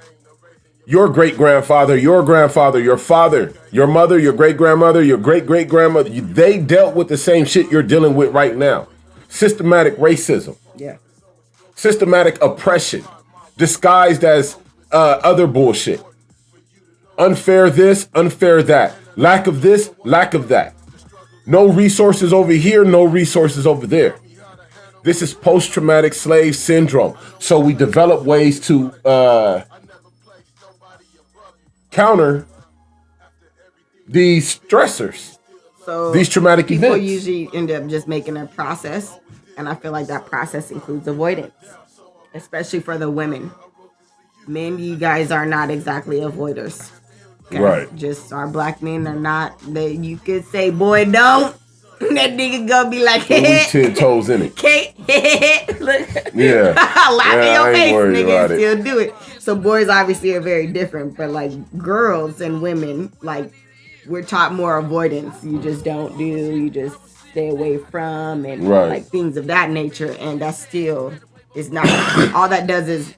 Your great-grandfather, your grandfather, your father, your mother, your great-grandmother, your great-great-grandmother, they dealt with the same shit you're dealing with right now. Systematic racism. Yeah. Systematic oppression. Disguised as other bullshit. Unfair this, unfair that. Lack of this, lack of that. No resources over here, no resources over there. This is post-traumatic slave syndrome. So we develop ways to counter these stressors, these traumatic events. People usually end up just making a process, and I feel like that process includes avoidance, especially for the women. Men, you guys are not exactly avoiders. Okay? Right. Just our black men are not. You could say, boy, don't. That nigga gonna be like, we 10 toes in it. Look. Yeah. Laugh in your face, nigga, and still do it. So boys obviously are very different, but like girls and women, like we're taught more avoidance. You just don't do, you just stay away from, and like things of that nature. And that still is not, all that does is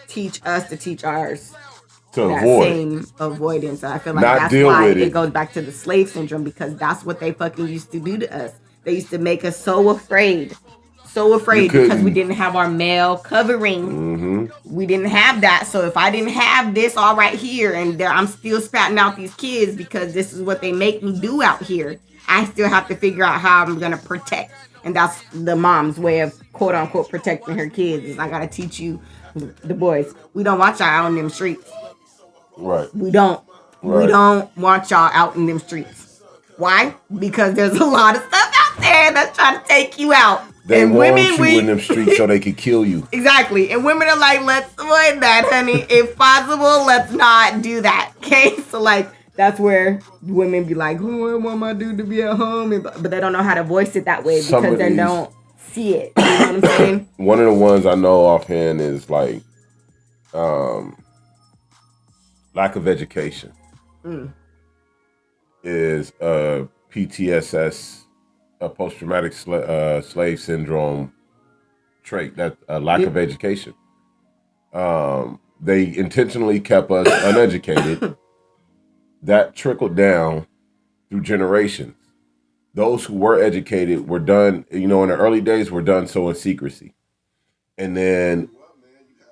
teach us to teach ours to that avoid. Same avoidance. I feel like not that's why it goes back to the slave syndrome, because that's what they fucking used to do to us. They used to make us so afraid because we didn't have our male covering. Mm-hmm. We didn't have that. So if I didn't have this all right here, and I'm still spatting out these kids because this is what they make me do out here, I still have to figure out how I'm going to protect. And that's the mom's way of quote unquote protecting her kids, is I got to teach you, the boys, we don't want y'all out in them streets. Right. We don't. Right. We don't want y'all out in them streets. Why? Because there's a lot of stuff out there that's trying to take you out. They want you in them streets so they can kill you. Exactly. And women are like, let's avoid that, honey. If possible, let's not do that. Okay? So like, that's where women be like, oh, I want my dude to be at home. But they don't know how to voice it that way because they don't see it. You know what I'm saying? One of the ones I know offhand is like, lack of education is PTSS, a post-traumatic slave syndrome trait. That lack of education. They intentionally kept us uneducated. That trickled down through generations. Those who were educated were done, in the early days, were done so in secrecy. And then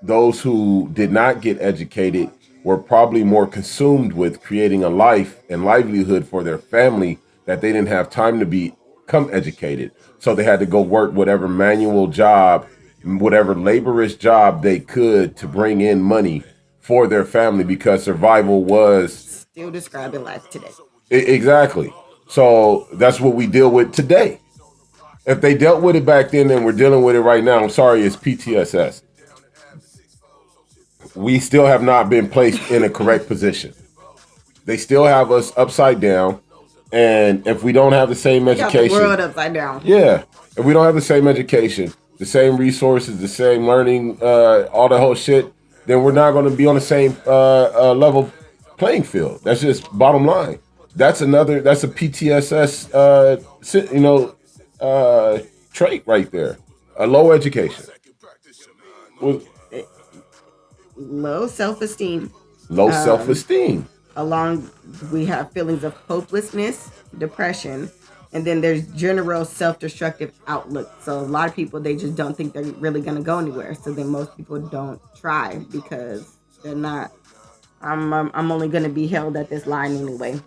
those who did not get educated were probably more consumed with creating a life and livelihood for their family that they didn't have time to become educated. So they had to go work whatever manual job, whatever laborious job they could to bring in money for their family because survival was still describing life today. Exactly. So that's what we deal with today. If they dealt with it back then and we're dealing with it right now, I'm sorry, it's PTSS. We still have not been placed in a correct position. They still have us upside down. And if we don't have the same education, got the world upside down. Yeah. If we don't have the same education, the same resources, the same learning, all the whole shit, then we're not going to be on the same level playing field. That's just bottom line. That's a PTSS, trait right there. A low education. Low self-esteem. Low self-esteem. Along, we have feelings of hopelessness, depression, and then there's general self-destructive outlook. So a lot of people, they just don't think they're really going to go anywhere. So then most people don't try because they're not, I'm only going to be held at this line anyway.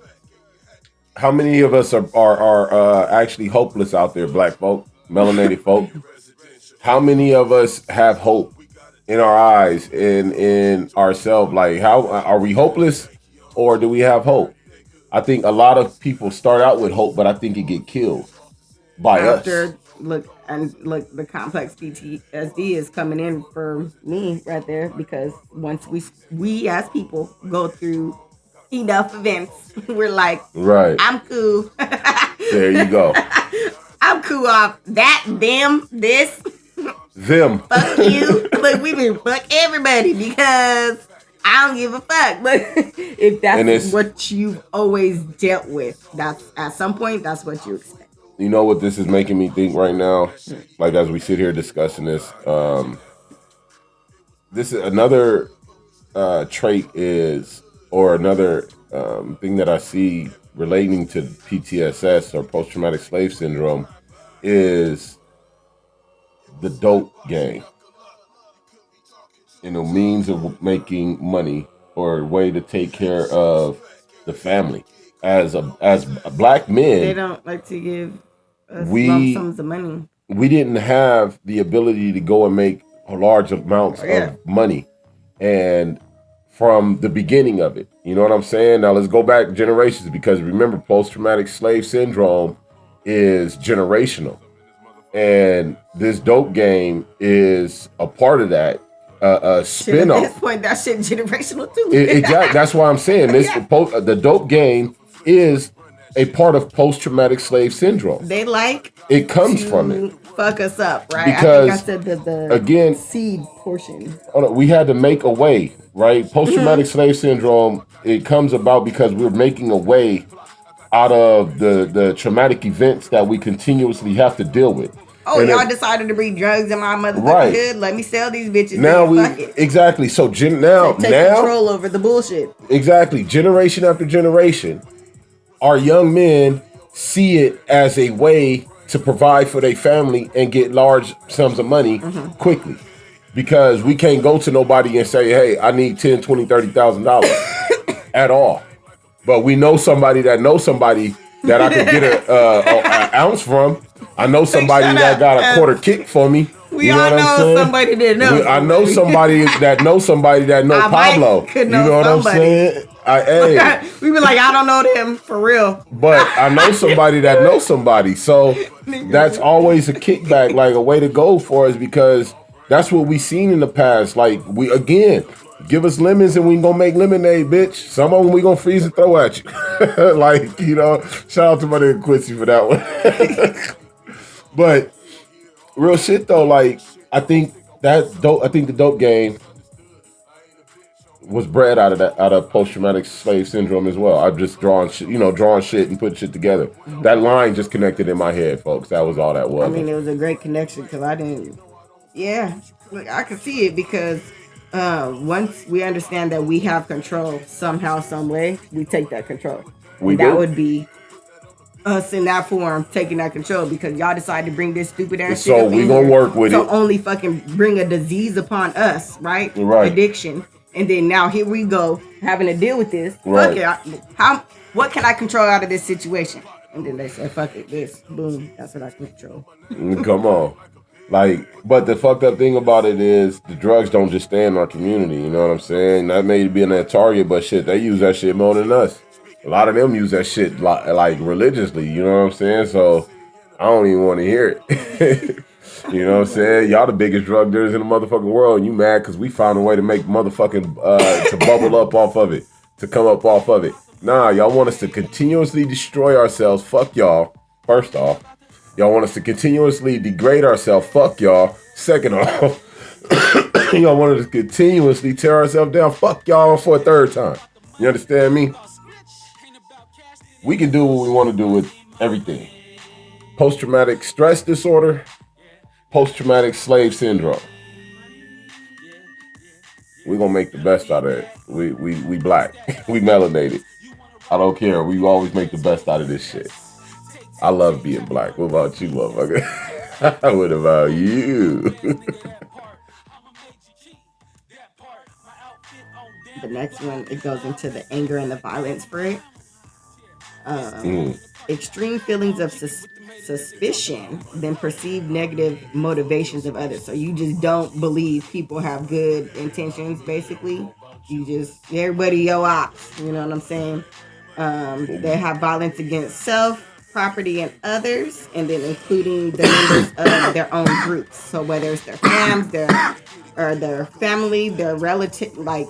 How many of us are actually hopeless out there, black folk, melanated folk? How many of us have hope in our eyes, in ourselves? Like, how are we hopeless, or do we have hope? I think a lot of people start out with hope, but I think it get killed by us. Look, the complex PTSD is coming in for me right there because once we as people go through enough events, we're like, right, I'm cool. There you go. I'm cool off that, them, this, them. Fuck you. Look, we been fuck everybody because I don't give a fuck. But if that's what you've always dealt with, that's at some point that's what you expect. You know what this is making me think right now? Like as we sit here discussing this, this is another trait or another thing that I see relating to PTSS or post-traumatic slave syndrome is the dope game. Means of making money or a way to take care of the family. As black men, they don't like to give us lump sums of money. We didn't have the ability to go and make large amounts of money, and from the beginning of it, you know what I'm saying? Now let's go back generations because remember, post-traumatic slave syndrome is generational, and this dope game is a part of that. Spin-off. At this point, that shit generational too. Exactly. That's why I'm saying this. The dope game is a part of post-traumatic slave syndrome. They like it comes from it. Fuck us up, right? Because I think I said the seed portion. We had to make a way, right? Post-traumatic slave syndrome. It comes about because we're making a way out of the traumatic events that we continuously have to deal with. Oh, and y'all decided to bring drugs in my motherfucking hood. Let me sell these bitches. Now exactly. So now take control over the bullshit. Exactly. Generation after generation, our young men see it as a way to provide for their family and get large sums of money quickly, because we can't go to nobody and say, "Hey, I need $10,000, $20,000, $30,000 at all." But we know somebody that knows somebody that I could get an ounce from. I know somebody that got a quarter kick for me. We all know somebody that knows. I know somebody that knows somebody that knows Pablo. You know what I'm saying? We be like, I don't know them for real. But I know somebody that knows somebody. So that's always a kickback, like a way to go for us, because that's what we seen in the past. Like give us lemons and we gonna make lemonade, bitch. Some of them we gonna freeze and throw at you. Like, shout out to my nigga Quincy for that one. But real shit though, like I think the dope game was bred out of post-traumatic slave syndrome as well. I'm just drawing shit and putting shit together. Mm-hmm. That line just connected in my head, folks. That was all that was. I mean, it was a great connection because I didn't. Yeah, look, I could see it because once we understand that we have control somehow, some way, we take that control. That would be us in that form taking that control because y'all decided to bring this stupid ass so shit up we in gonna here work with to it. only fucking bring a disease upon us, right? Addiction. And then now here we go having to deal with this. Fuck it. What can I control out of this situation? And then they say, fuck it, this. Boom. That's what I can control. Come on. Like, but the fucked up thing about it is the drugs don't just stay in our community. You know what I'm saying? That may be in that Target, but shit, they use that shit more than us. A lot of them use that shit like religiously. You know what I'm saying? So I don't even want to hear it. You know what I'm saying? Y'all the biggest drug dealers in the motherfucking world, and you mad because we found a way to make motherfucking to bubble up off of it, to come up off of it. Nah, y'all want us to continuously destroy ourselves. Fuck y'all. First off. Y'all want us to continuously degrade ourselves. Fuck y'all. Second off, y'all want us to continuously tear ourselves down. Fuck y'all for a third time. You understand me? We can do what we want to do with everything. Post-traumatic stress disorder, post-traumatic slave syndrome. We're going to make the best out of it. We black. We melanated. I don't care. We always make the best out of this shit. I love being black. What about you, motherfucker? What about you? The next one, it goes into the anger and the violence for it. Extreme feelings of suspicion, then perceived negative motivations of others. So you just don't believe people have good intentions, basically. You just, everybody yo ops, you know what I'm saying? They have violence against self, property, and others, and then including the members of their own groups. So whether it's their fams, their family, their relative, like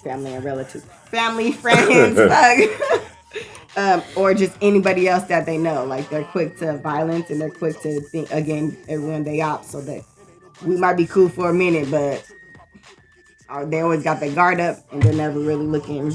family and relatives, family, friends, or just anybody else that they know. Like they're quick to violence and they're quick to think again. Everyone they opt, so that we might be cool for a minute, but they always got their guard up and they're never really looking,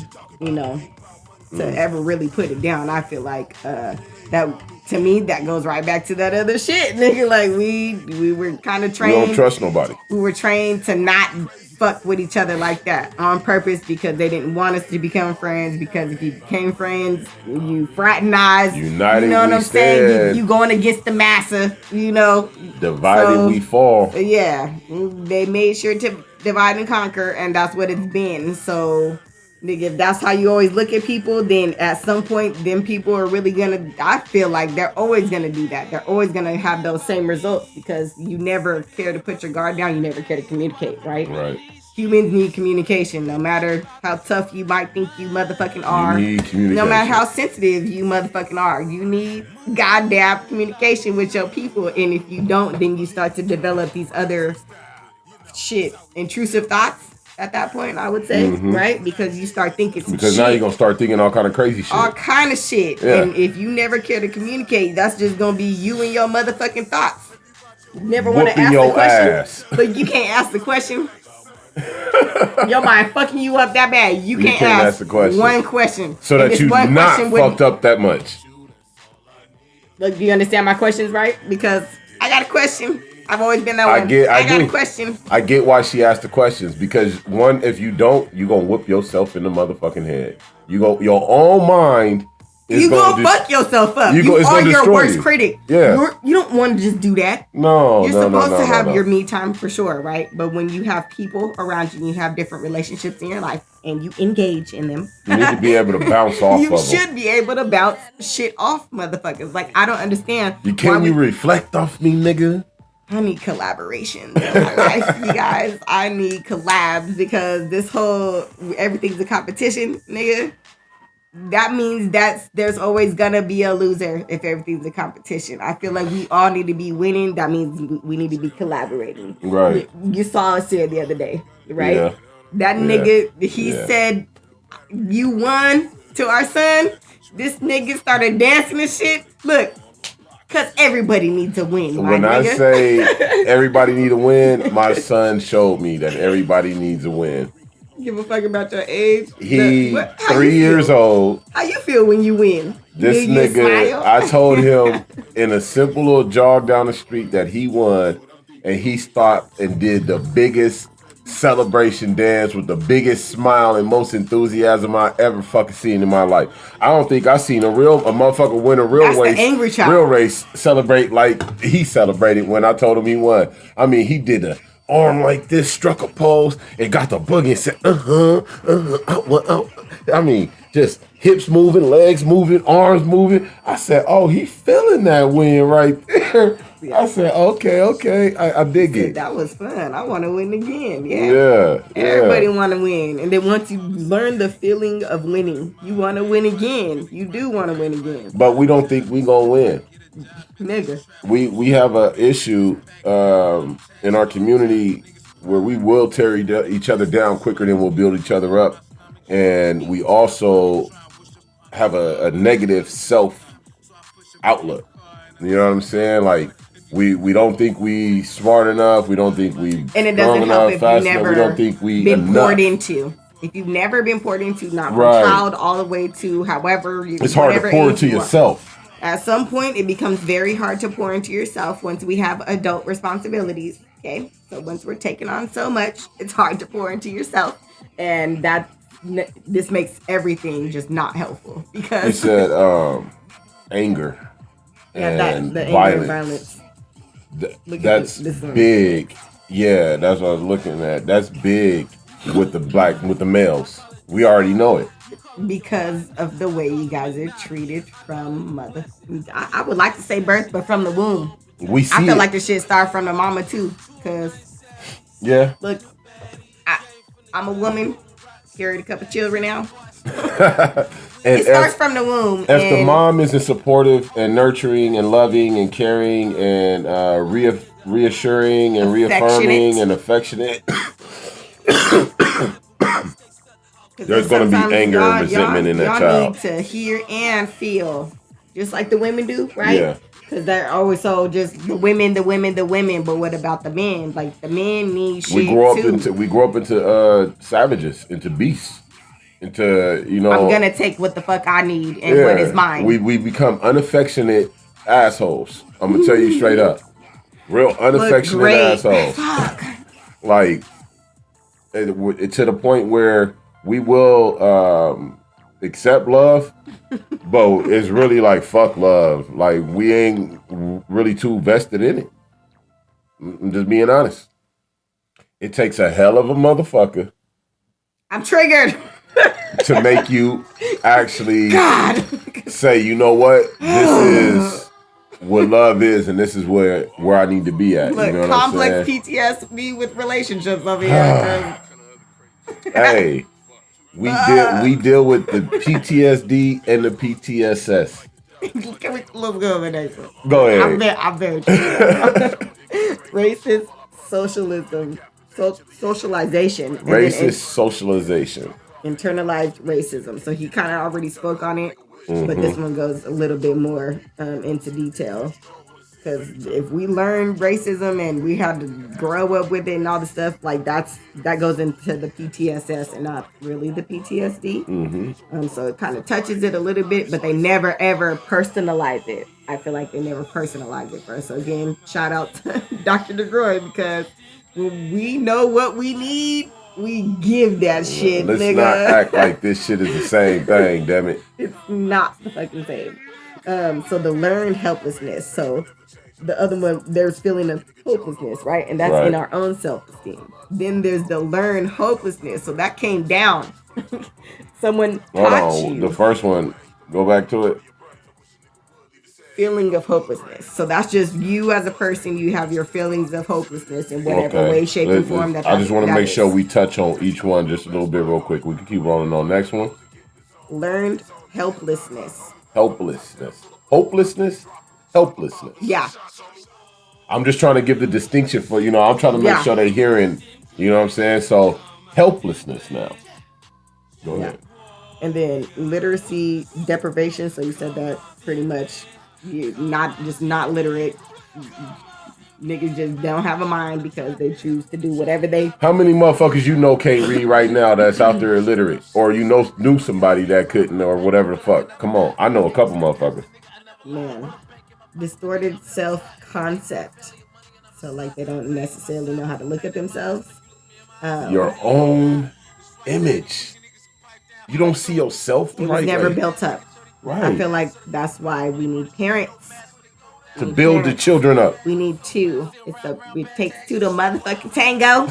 to ever really put it down. I feel like that, to me, that goes right back to that other shit, nigga. Like we were kind of trained. We don't trust nobody. We were trained to not fuck with each other like that on purpose because they didn't want us to become friends. Because if you became friends, you fraternized. United, you know what I'm stand. saying? You going against the massa. Divided we fall. Yeah, they made sure to divide and conquer, and that's what it's been. So, nigga, if that's how you always look at people, then at some point, then people are really gonna, I feel like they're always gonna do that. They're always gonna have those same results because you never care to put your guard down. You never care to communicate, right? Right. Humans need communication. No matter how tough you might think you motherfucking are. You need communication. No matter how sensitive you motherfucking are. You need goddamn communication with your people. And if you don't, then you start to develop these other intrusive thoughts. At that point, I would say, right? Because you start thinking some because shit. now you're going to start thinking all kind of crazy shit. All kind of shit. Yeah. And if you never care to communicate, that's just going to be you and your motherfucking thoughts. You never want to ask the question. Ass. But you can't ask the question. Your mind fucking you up that bad. You can't ask the question. one question. So that you not fucked up that much. Look, do you understand my questions, right? Because I got a question. I've always been that one. I got a question. I get why she asked the questions because one, if you don't, you gonna whip yourself in the motherfucking head. Your own mind. You gonna fuck yourself up. You are your worst critic. Yeah. You don't want to just do that. No. You're supposed to have your me time for sure, right? But when you have people around you and you have different relationships in your life and you engage in them, you need to be able to bounce off of them. You should be able to bounce shit off motherfuckers. Like, I don't understand. You reflect off me, nigga? I need collaborations in my life, you guys. I need collabs because this whole everything's a competition, nigga. That means there's always gonna be a loser if everything's a competition. I feel like we all need to be winning. That means we need to be collaborating. Right. You saw us here the other day, right? Yeah. That nigga, he said, you won to our son. This nigga started dancing and shit. Look. Because everybody needs to win. When I say everybody need to win, my son showed me that everybody needs to win. Give a fuck about your age. He's 3 years old. How you feel when you win? This nigga, I told him in a simple little jog down the street that he won, and he stopped and did the biggest celebration dance with the biggest smile and most enthusiasm I ever fucking seen in my life. I don't think I seen a motherfucker win a real race. Angry child. Real race celebrate like he celebrated when I told him he won. I mean, he did a arm like this, struck a pose, and got the boogie and said, I mean, just hips moving, legs moving, arms moving. I said, oh, he feeling that win right there. I said, okay, I dig it. That was fun. I want to win again. Yeah. Everybody want to win. And then once you learn the feeling of winning, you want to win again. You do want to win again. But we don't think we gonna win. Nigga. We have an issue in our community where we will tear each other down quicker than we'll build each other up. And we also have a negative self outlook. You know what I'm saying? Like, we don't think we smart enough. We don't think we and it doesn't help if you've never we don't think we been poured into. If you've never been poured into, not from child all the way to however you. It's hard to pour into yourself. At some point, it becomes very hard to pour into yourself once we have adult responsibilities. Okay, so once we're taking on so much, it's hard to pour into yourself, and this makes everything just not helpful because he said anger and the violence. That's big. Yeah, that's what I was looking at. That's big with the males. We already know it. Because of the way you guys are treated from mother. I would like to say birth, but from the womb. I feel like the shit start from the mama too. Cause look, I'm a woman, carried a couple children now. It starts from the womb. If the mom isn't supportive and nurturing and loving and caring and reassuring and reaffirming and affectionate, there's going to be anger and resentment in that child. Y'all need to hear and feel, just like the women do, right? Yeah. Because they're always so just the women. But what about the men? Like the men need shit too. We grow up into savages, into beasts. Into, I'm gonna take what the fuck I need and what is mine. We become unaffectionate assholes. I'm gonna tell you straight up, real unaffectionate assholes. Fuck. Like to the point where we will accept love, but it's really like fuck love. Like we ain't really too vested in it. I'm just being honest. It takes a hell of a motherfucker. I'm triggered. To make you actually say, you know what, this is what love is, and this is where I need to be at. Look, you know what complex I'm saying? PTSD with relationships over here. Hey, we deal with the PTSD and the PTSS. Let's go over next one. Go ahead. I'm very racist socialism, socialization. Racist socialization. Internalized racism. So he kind of already spoke on it, but this one goes a little bit more into detail. Because if we learn racism and we had to grow up with it and all the stuff, like that goes into the PTSS and not really the PTSD. So it kind of touches it a little bit, but they never ever personalize it. I feel like they never personalize it first. So again, shout out to Dr. DeGroy, because when we know what we need, we give that shit, let's nigga. Let's not act like this shit is the same thing, damn it. It's not the fucking same. So the learned helplessness. So the other one, there's feeling of hopelessness, right? And that's in our own self-esteem. Then there's the learned hopelessness. So that came down. Someone taught you. The first one, go back to it. Feeling of hopelessness. So that's just you as a person. You have your feelings of hopelessness in whatever way, shape, and form. I just want to make sure we touch on each one just a little bit real quick. We can keep rolling on. Next one. Learned helplessness. Hopelessness. Yeah. I'm just trying to give the distinction for, I'm trying to make sure they're hearing, you know what I'm saying? So helplessness now. Go ahead. And then literacy deprivation. So you said that pretty much. You're not literate. Niggas just don't have a mind because they choose to do whatever they. How many motherfuckers can't read right now that's out there illiterate? Or knew somebody that couldn't, or whatever the fuck? Come on. I know a couple motherfuckers. Man. Distorted self-concept. So like they don't necessarily know how to look at themselves. Your own image. You don't see yourself the It was right never way. built up. Right. I feel like that's why we need parents. To build the children up. We need two. It takes two to motherfucking tango.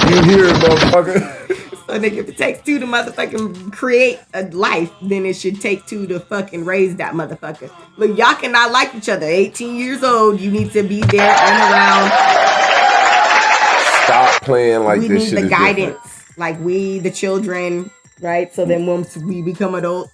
You hear it, motherfucker. So nigga, if it takes two to motherfucking create a life, then it should take two to fucking raise that motherfucker. Look, y'all cannot like each other. 18 years old, you need to be there and around. Stop playing like this shit is different. We need the guidance. Like we, the children, right? So then once we become adults,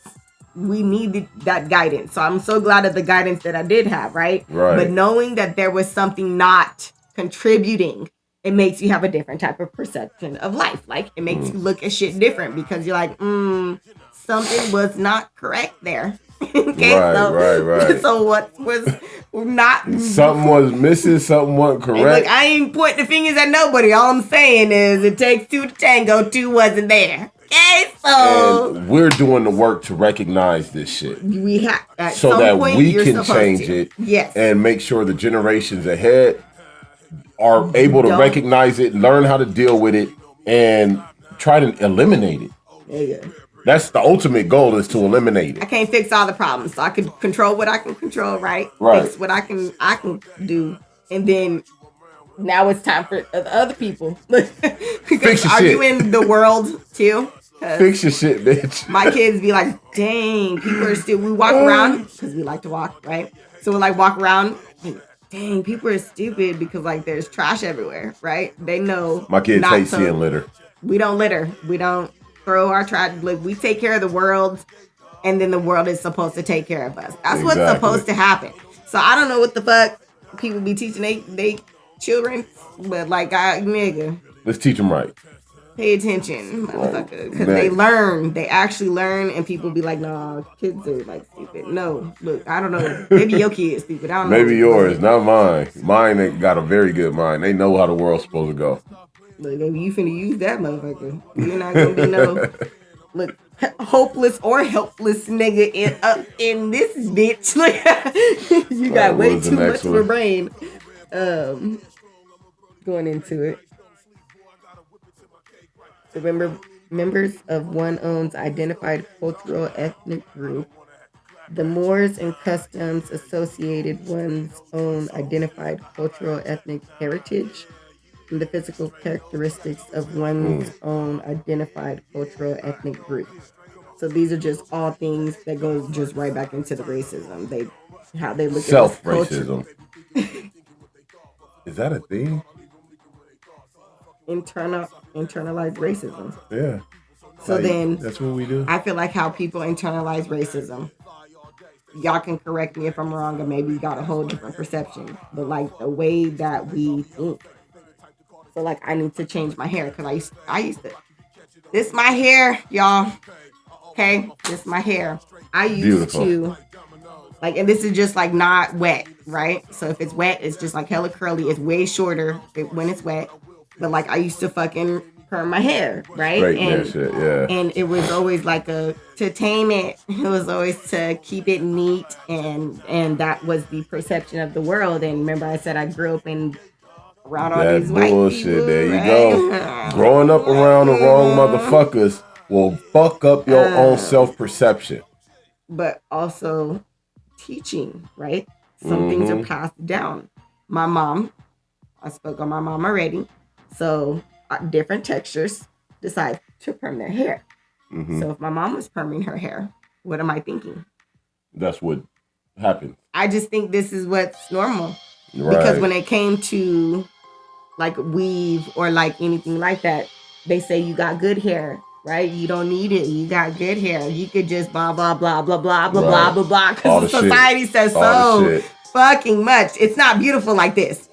we need that guidance. So I'm so glad of the guidance that I did have, right? But knowing that there was something not contributing, it makes you have a different type of perception of life. Like it makes you look at shit different because you're like, something was not correct there. Okay, right. So what was not? Something was missing. Something wasn't correct. And look, I ain't pointing the fingers at nobody. All I'm saying is it takes two to tango. Two wasn't there. Okay, so and we're doing the work to recognize this shit. We have so that we can change it. Yes, and make sure the generations ahead are able to recognize it, learn how to deal with it, and try to eliminate it. Yeah. That's the ultimate goal, is to eliminate it. I can't fix all the problems, so I can control what I can control, right? Fix what I can do, and then now it's time for the other people. Fix your are shit. You in the world too? Fix your shit, bitch. My kids be like, dang, people are still. We walk around because we like to walk, right? So we like walk around. Like, dang, people are stupid because like there's trash everywhere, right? They know. My kids hate seeing litter. We don't litter. We don't throw our trash. Like we take care of the world, and then the world is supposed to take care of us. That's what's supposed to happen. So I don't know what the fuck people be teaching they children, but like nigga, let's teach them right. Pay attention, motherfucker, because they learn. They actually learn, and people be like, "Nah, kids are like stupid." No, look, I don't know. Maybe your kid's stupid. I don't know. Maybe yours, not mine. Mine got a very good mind. They know how the world's supposed to go. Look, you finna use that motherfucker. You're not gonna be no look hopeless or helpless nigga in this bitch. Like you got way too much for brain. Going into it. Remember, members of one owns identified cultural ethnic group. The mores and customs associated one's own identified cultural ethnic heritage, and the physical characteristics of one's own identified cultural ethnic group. So these are just all things that go just right back into the racism. How they look at self-racism. Is that a thing? Internalized racism. Yeah. So then that's what we do. I feel like how people internalize racism. Y'all can correct me if I'm wrong, or maybe you got a whole different perception. But like the way that we think. So like I need to change my hair because I used to. This my hair, y'all. Okay, this my hair. I used to like, and this is just like not wet, right? So if it's wet, it's just like hella curly. It's way shorter when it's wet. But like I used to fucking perm my hair, right? And that shit, yeah. And it was always like to tame it. It was always to keep it neat, and that was the perception of the world. And remember, I said I grew up around all these white people. There you go. Growing up around the wrong motherfuckers will fuck up your own self-perception. But also teaching, right? Some things are passed down. My mom, I spoke on my mom already. So different textures decide to perm their hair. So if my mom was perming her hair, what am I thinking? That's what happened. I just think this is what's normal. Right. Because when it came to like weave or like anything like that, they say you got good hair, right? You don't need it. You got good hair. You could just blah, blah, blah, blah, blah, blah, blah, blah, blah. Because society says so fucking much. It's not beautiful like this.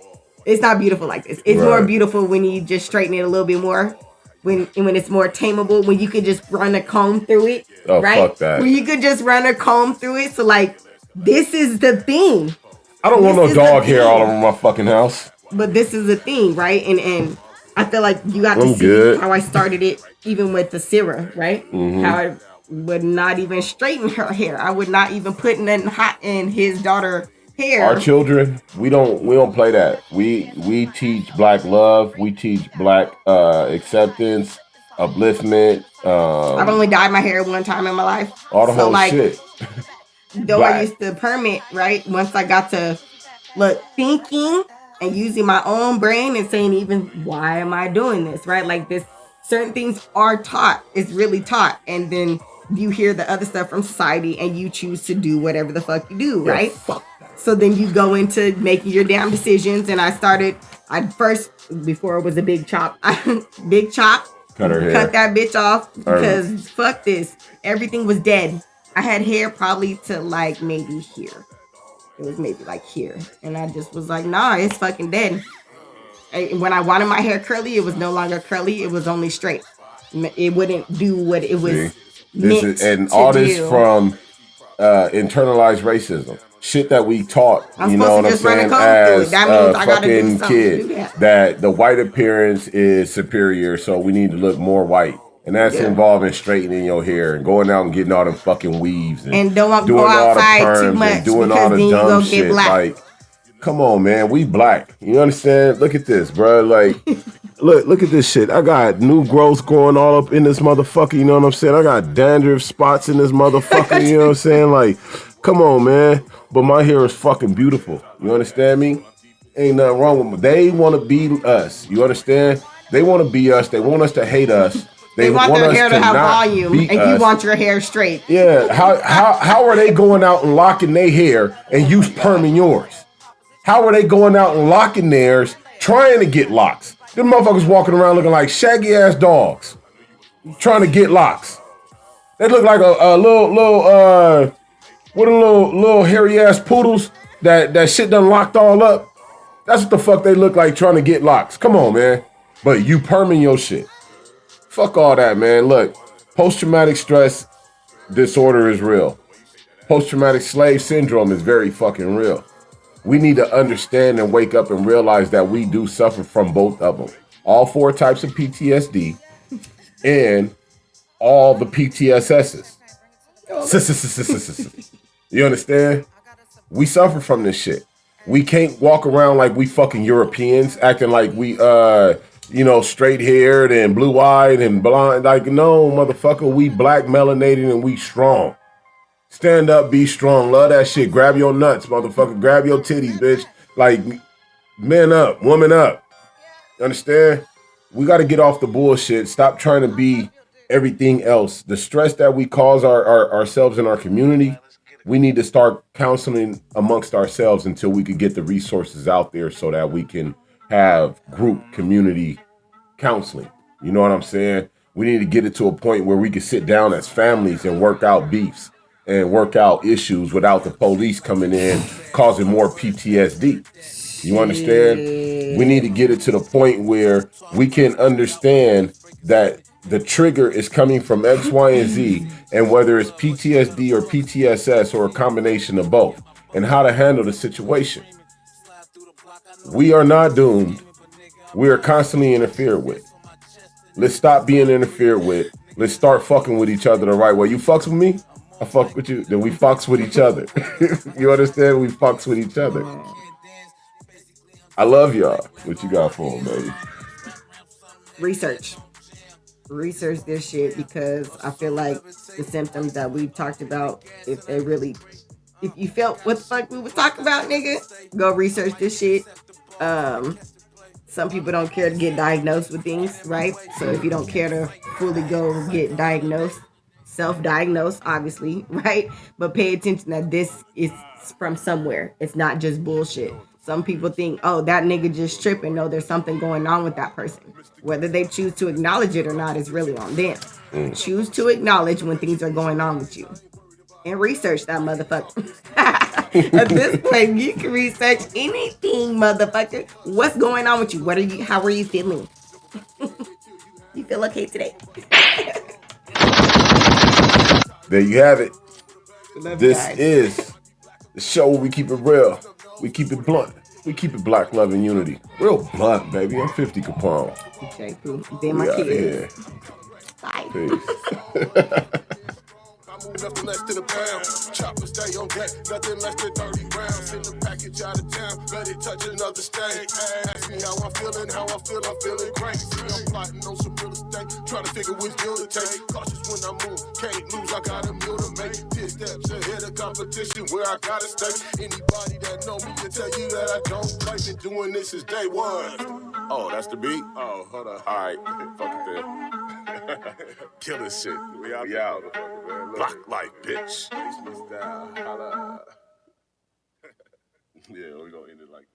It's not beautiful like this. It's more beautiful when you just straighten it a little bit more. When it's more tameable. When you could just run a comb through it. Oh, right? Fuck that. When you could just run a comb through it. So like, this is the thing. I don't want no dog hair all over my fucking house. But this is the thing, right? And I feel like you got to see how I started it, even with the Sarah, right? How I would not even straighten her hair. I would not even put nothing hot in his daughter hair. Our children, we don't play that. We teach black love. We teach black acceptance, upliftment. I've only dyed my hair one time in my life. All the whole shit. Though I used to perm it, right? Once I got to thinking and using my own brain and saying, even why am I doing this, right? Like this, certain things are taught. It's really taught, and then you hear the other stuff from society, and you choose to do whatever the fuck you do, right? So then you go into making your damn decisions. And I first, before it was a big chop, big chop. Cut her hair. Cut that bitch off because fuck this. Everything was dead. I had hair probably to like maybe here. It was maybe like here. And I just was like, nah, it's fucking dead. When I wanted my hair curly, it was no longer curly. It was only straight. It wouldn't do what it was meant and to all do. this from internalized racism. Shit that we taught, you know what I'm saying, as fucking kid, that the white appearance is superior, so we need to look more white. And that's involving straightening your hair and going out and getting all them fucking weaves and don't doing go all the outside perms too much and doing all the dumb shit. Like, come on, man, we black. You understand? Look at this, bro. Like, look at this shit. I got new growth growing all up in this motherfucker. You know what I'm saying? I got dandruff spots in this motherfucker. You know what I'm saying? Like, come on, man. But my hair is fucking beautiful. You understand me? Ain't nothing wrong with me. They want to be us. You understand? They want to be us. They want us to hate us. They want their hair to have volume, and you want your hair straight. Yeah. How are they going out and locking their hair and you perming yours? How are they going out and locking theirs, trying to get locks? Them motherfuckers walking around looking like shaggy ass dogs, trying to get locks. They look like a little hairy ass poodles that shit done locked all up. That's what the fuck they look like, trying to get locks. Come on, man. But you perming your shit. Fuck all that, man. Look, post-traumatic stress disorder is real. Post-traumatic slave syndrome is very fucking real. We need to understand and wake up and realize that we do suffer from both of them. All 4 types of PTSD and all the PTSSs. You understand? We suffer from this shit. We can't walk around like we fucking Europeans, acting like we straight haired and blue eyed and blonde. Like, no, motherfucker, we black, melanated, and we strong. Stand up, be strong, love that shit. Grab your nuts, motherfucker. Grab your titties, bitch. Like, man up, woman up. Understand? We got to get off the bullshit. Stop trying to be everything else. The stress that we cause ourselves in our community, we need to start counseling amongst ourselves until we could get the resources out there so that we can have group community counseling. You know what I'm saying? We need to get it to a point where we can sit down as families and work out beefs and work out issues without the police coming in causing more PTSD. You understand? We need to get it to the point where we can understand that the trigger is coming from X, Y, and Z, and whether it's PTSD or PTSS or a combination of both, and how to handle the situation. We are not doomed. We are constantly interfered with. Let's stop being interfered with. Let's start fucking with each other the right way. You fucks with me, I fuck with you. Then we fucks with each other. You understand? We fucks with each other. I love y'all. What you got for them, baby? Research this shit, because I feel like the symptoms that we've talked about, if you felt what the fuck we was talking about, nigga, go research this shit. Some people don't care to get diagnosed with things, right? So if you don't care to fully go get diagnosed, self-diagnosed, obviously, right? But pay attention that this is from somewhere. It's not just bullshit. Some people think, oh, that nigga just tripping. No, there's something going on with that person. Whether they choose to acknowledge it or not is really on them. Choose to acknowledge when things are going on with you. And research that motherfucker. At this point, you can research anything, motherfucker. What's going on with you? How are you feeling? You feel okay today? There you have it. This is the show where we keep it real. We keep it blunt. We keep it black love and unity. Real blunt, baby. I'm 50 Capone. Okay, cool. Then my kids. Bye. Peace. Nothing less than a pound. Chopper stay on deck, nothing less than 30 rounds. Send the package out of town, let it touch another state. Ask me how I'm feeling, I'm feeling great. See, I'm plotting on some real estate, trying to figure which deal to take. Cautious when I move, can't lose, I got a meal to make. 10 steps ahead of competition, where I gotta stay. Anybody that know me can tell you that I don't play. Been doing this since day one. Oh, that's the beat? Oh, hold on. All right, fuck it then. Killing shit. We out. Block life, bitch. Yeah, we gonna end it like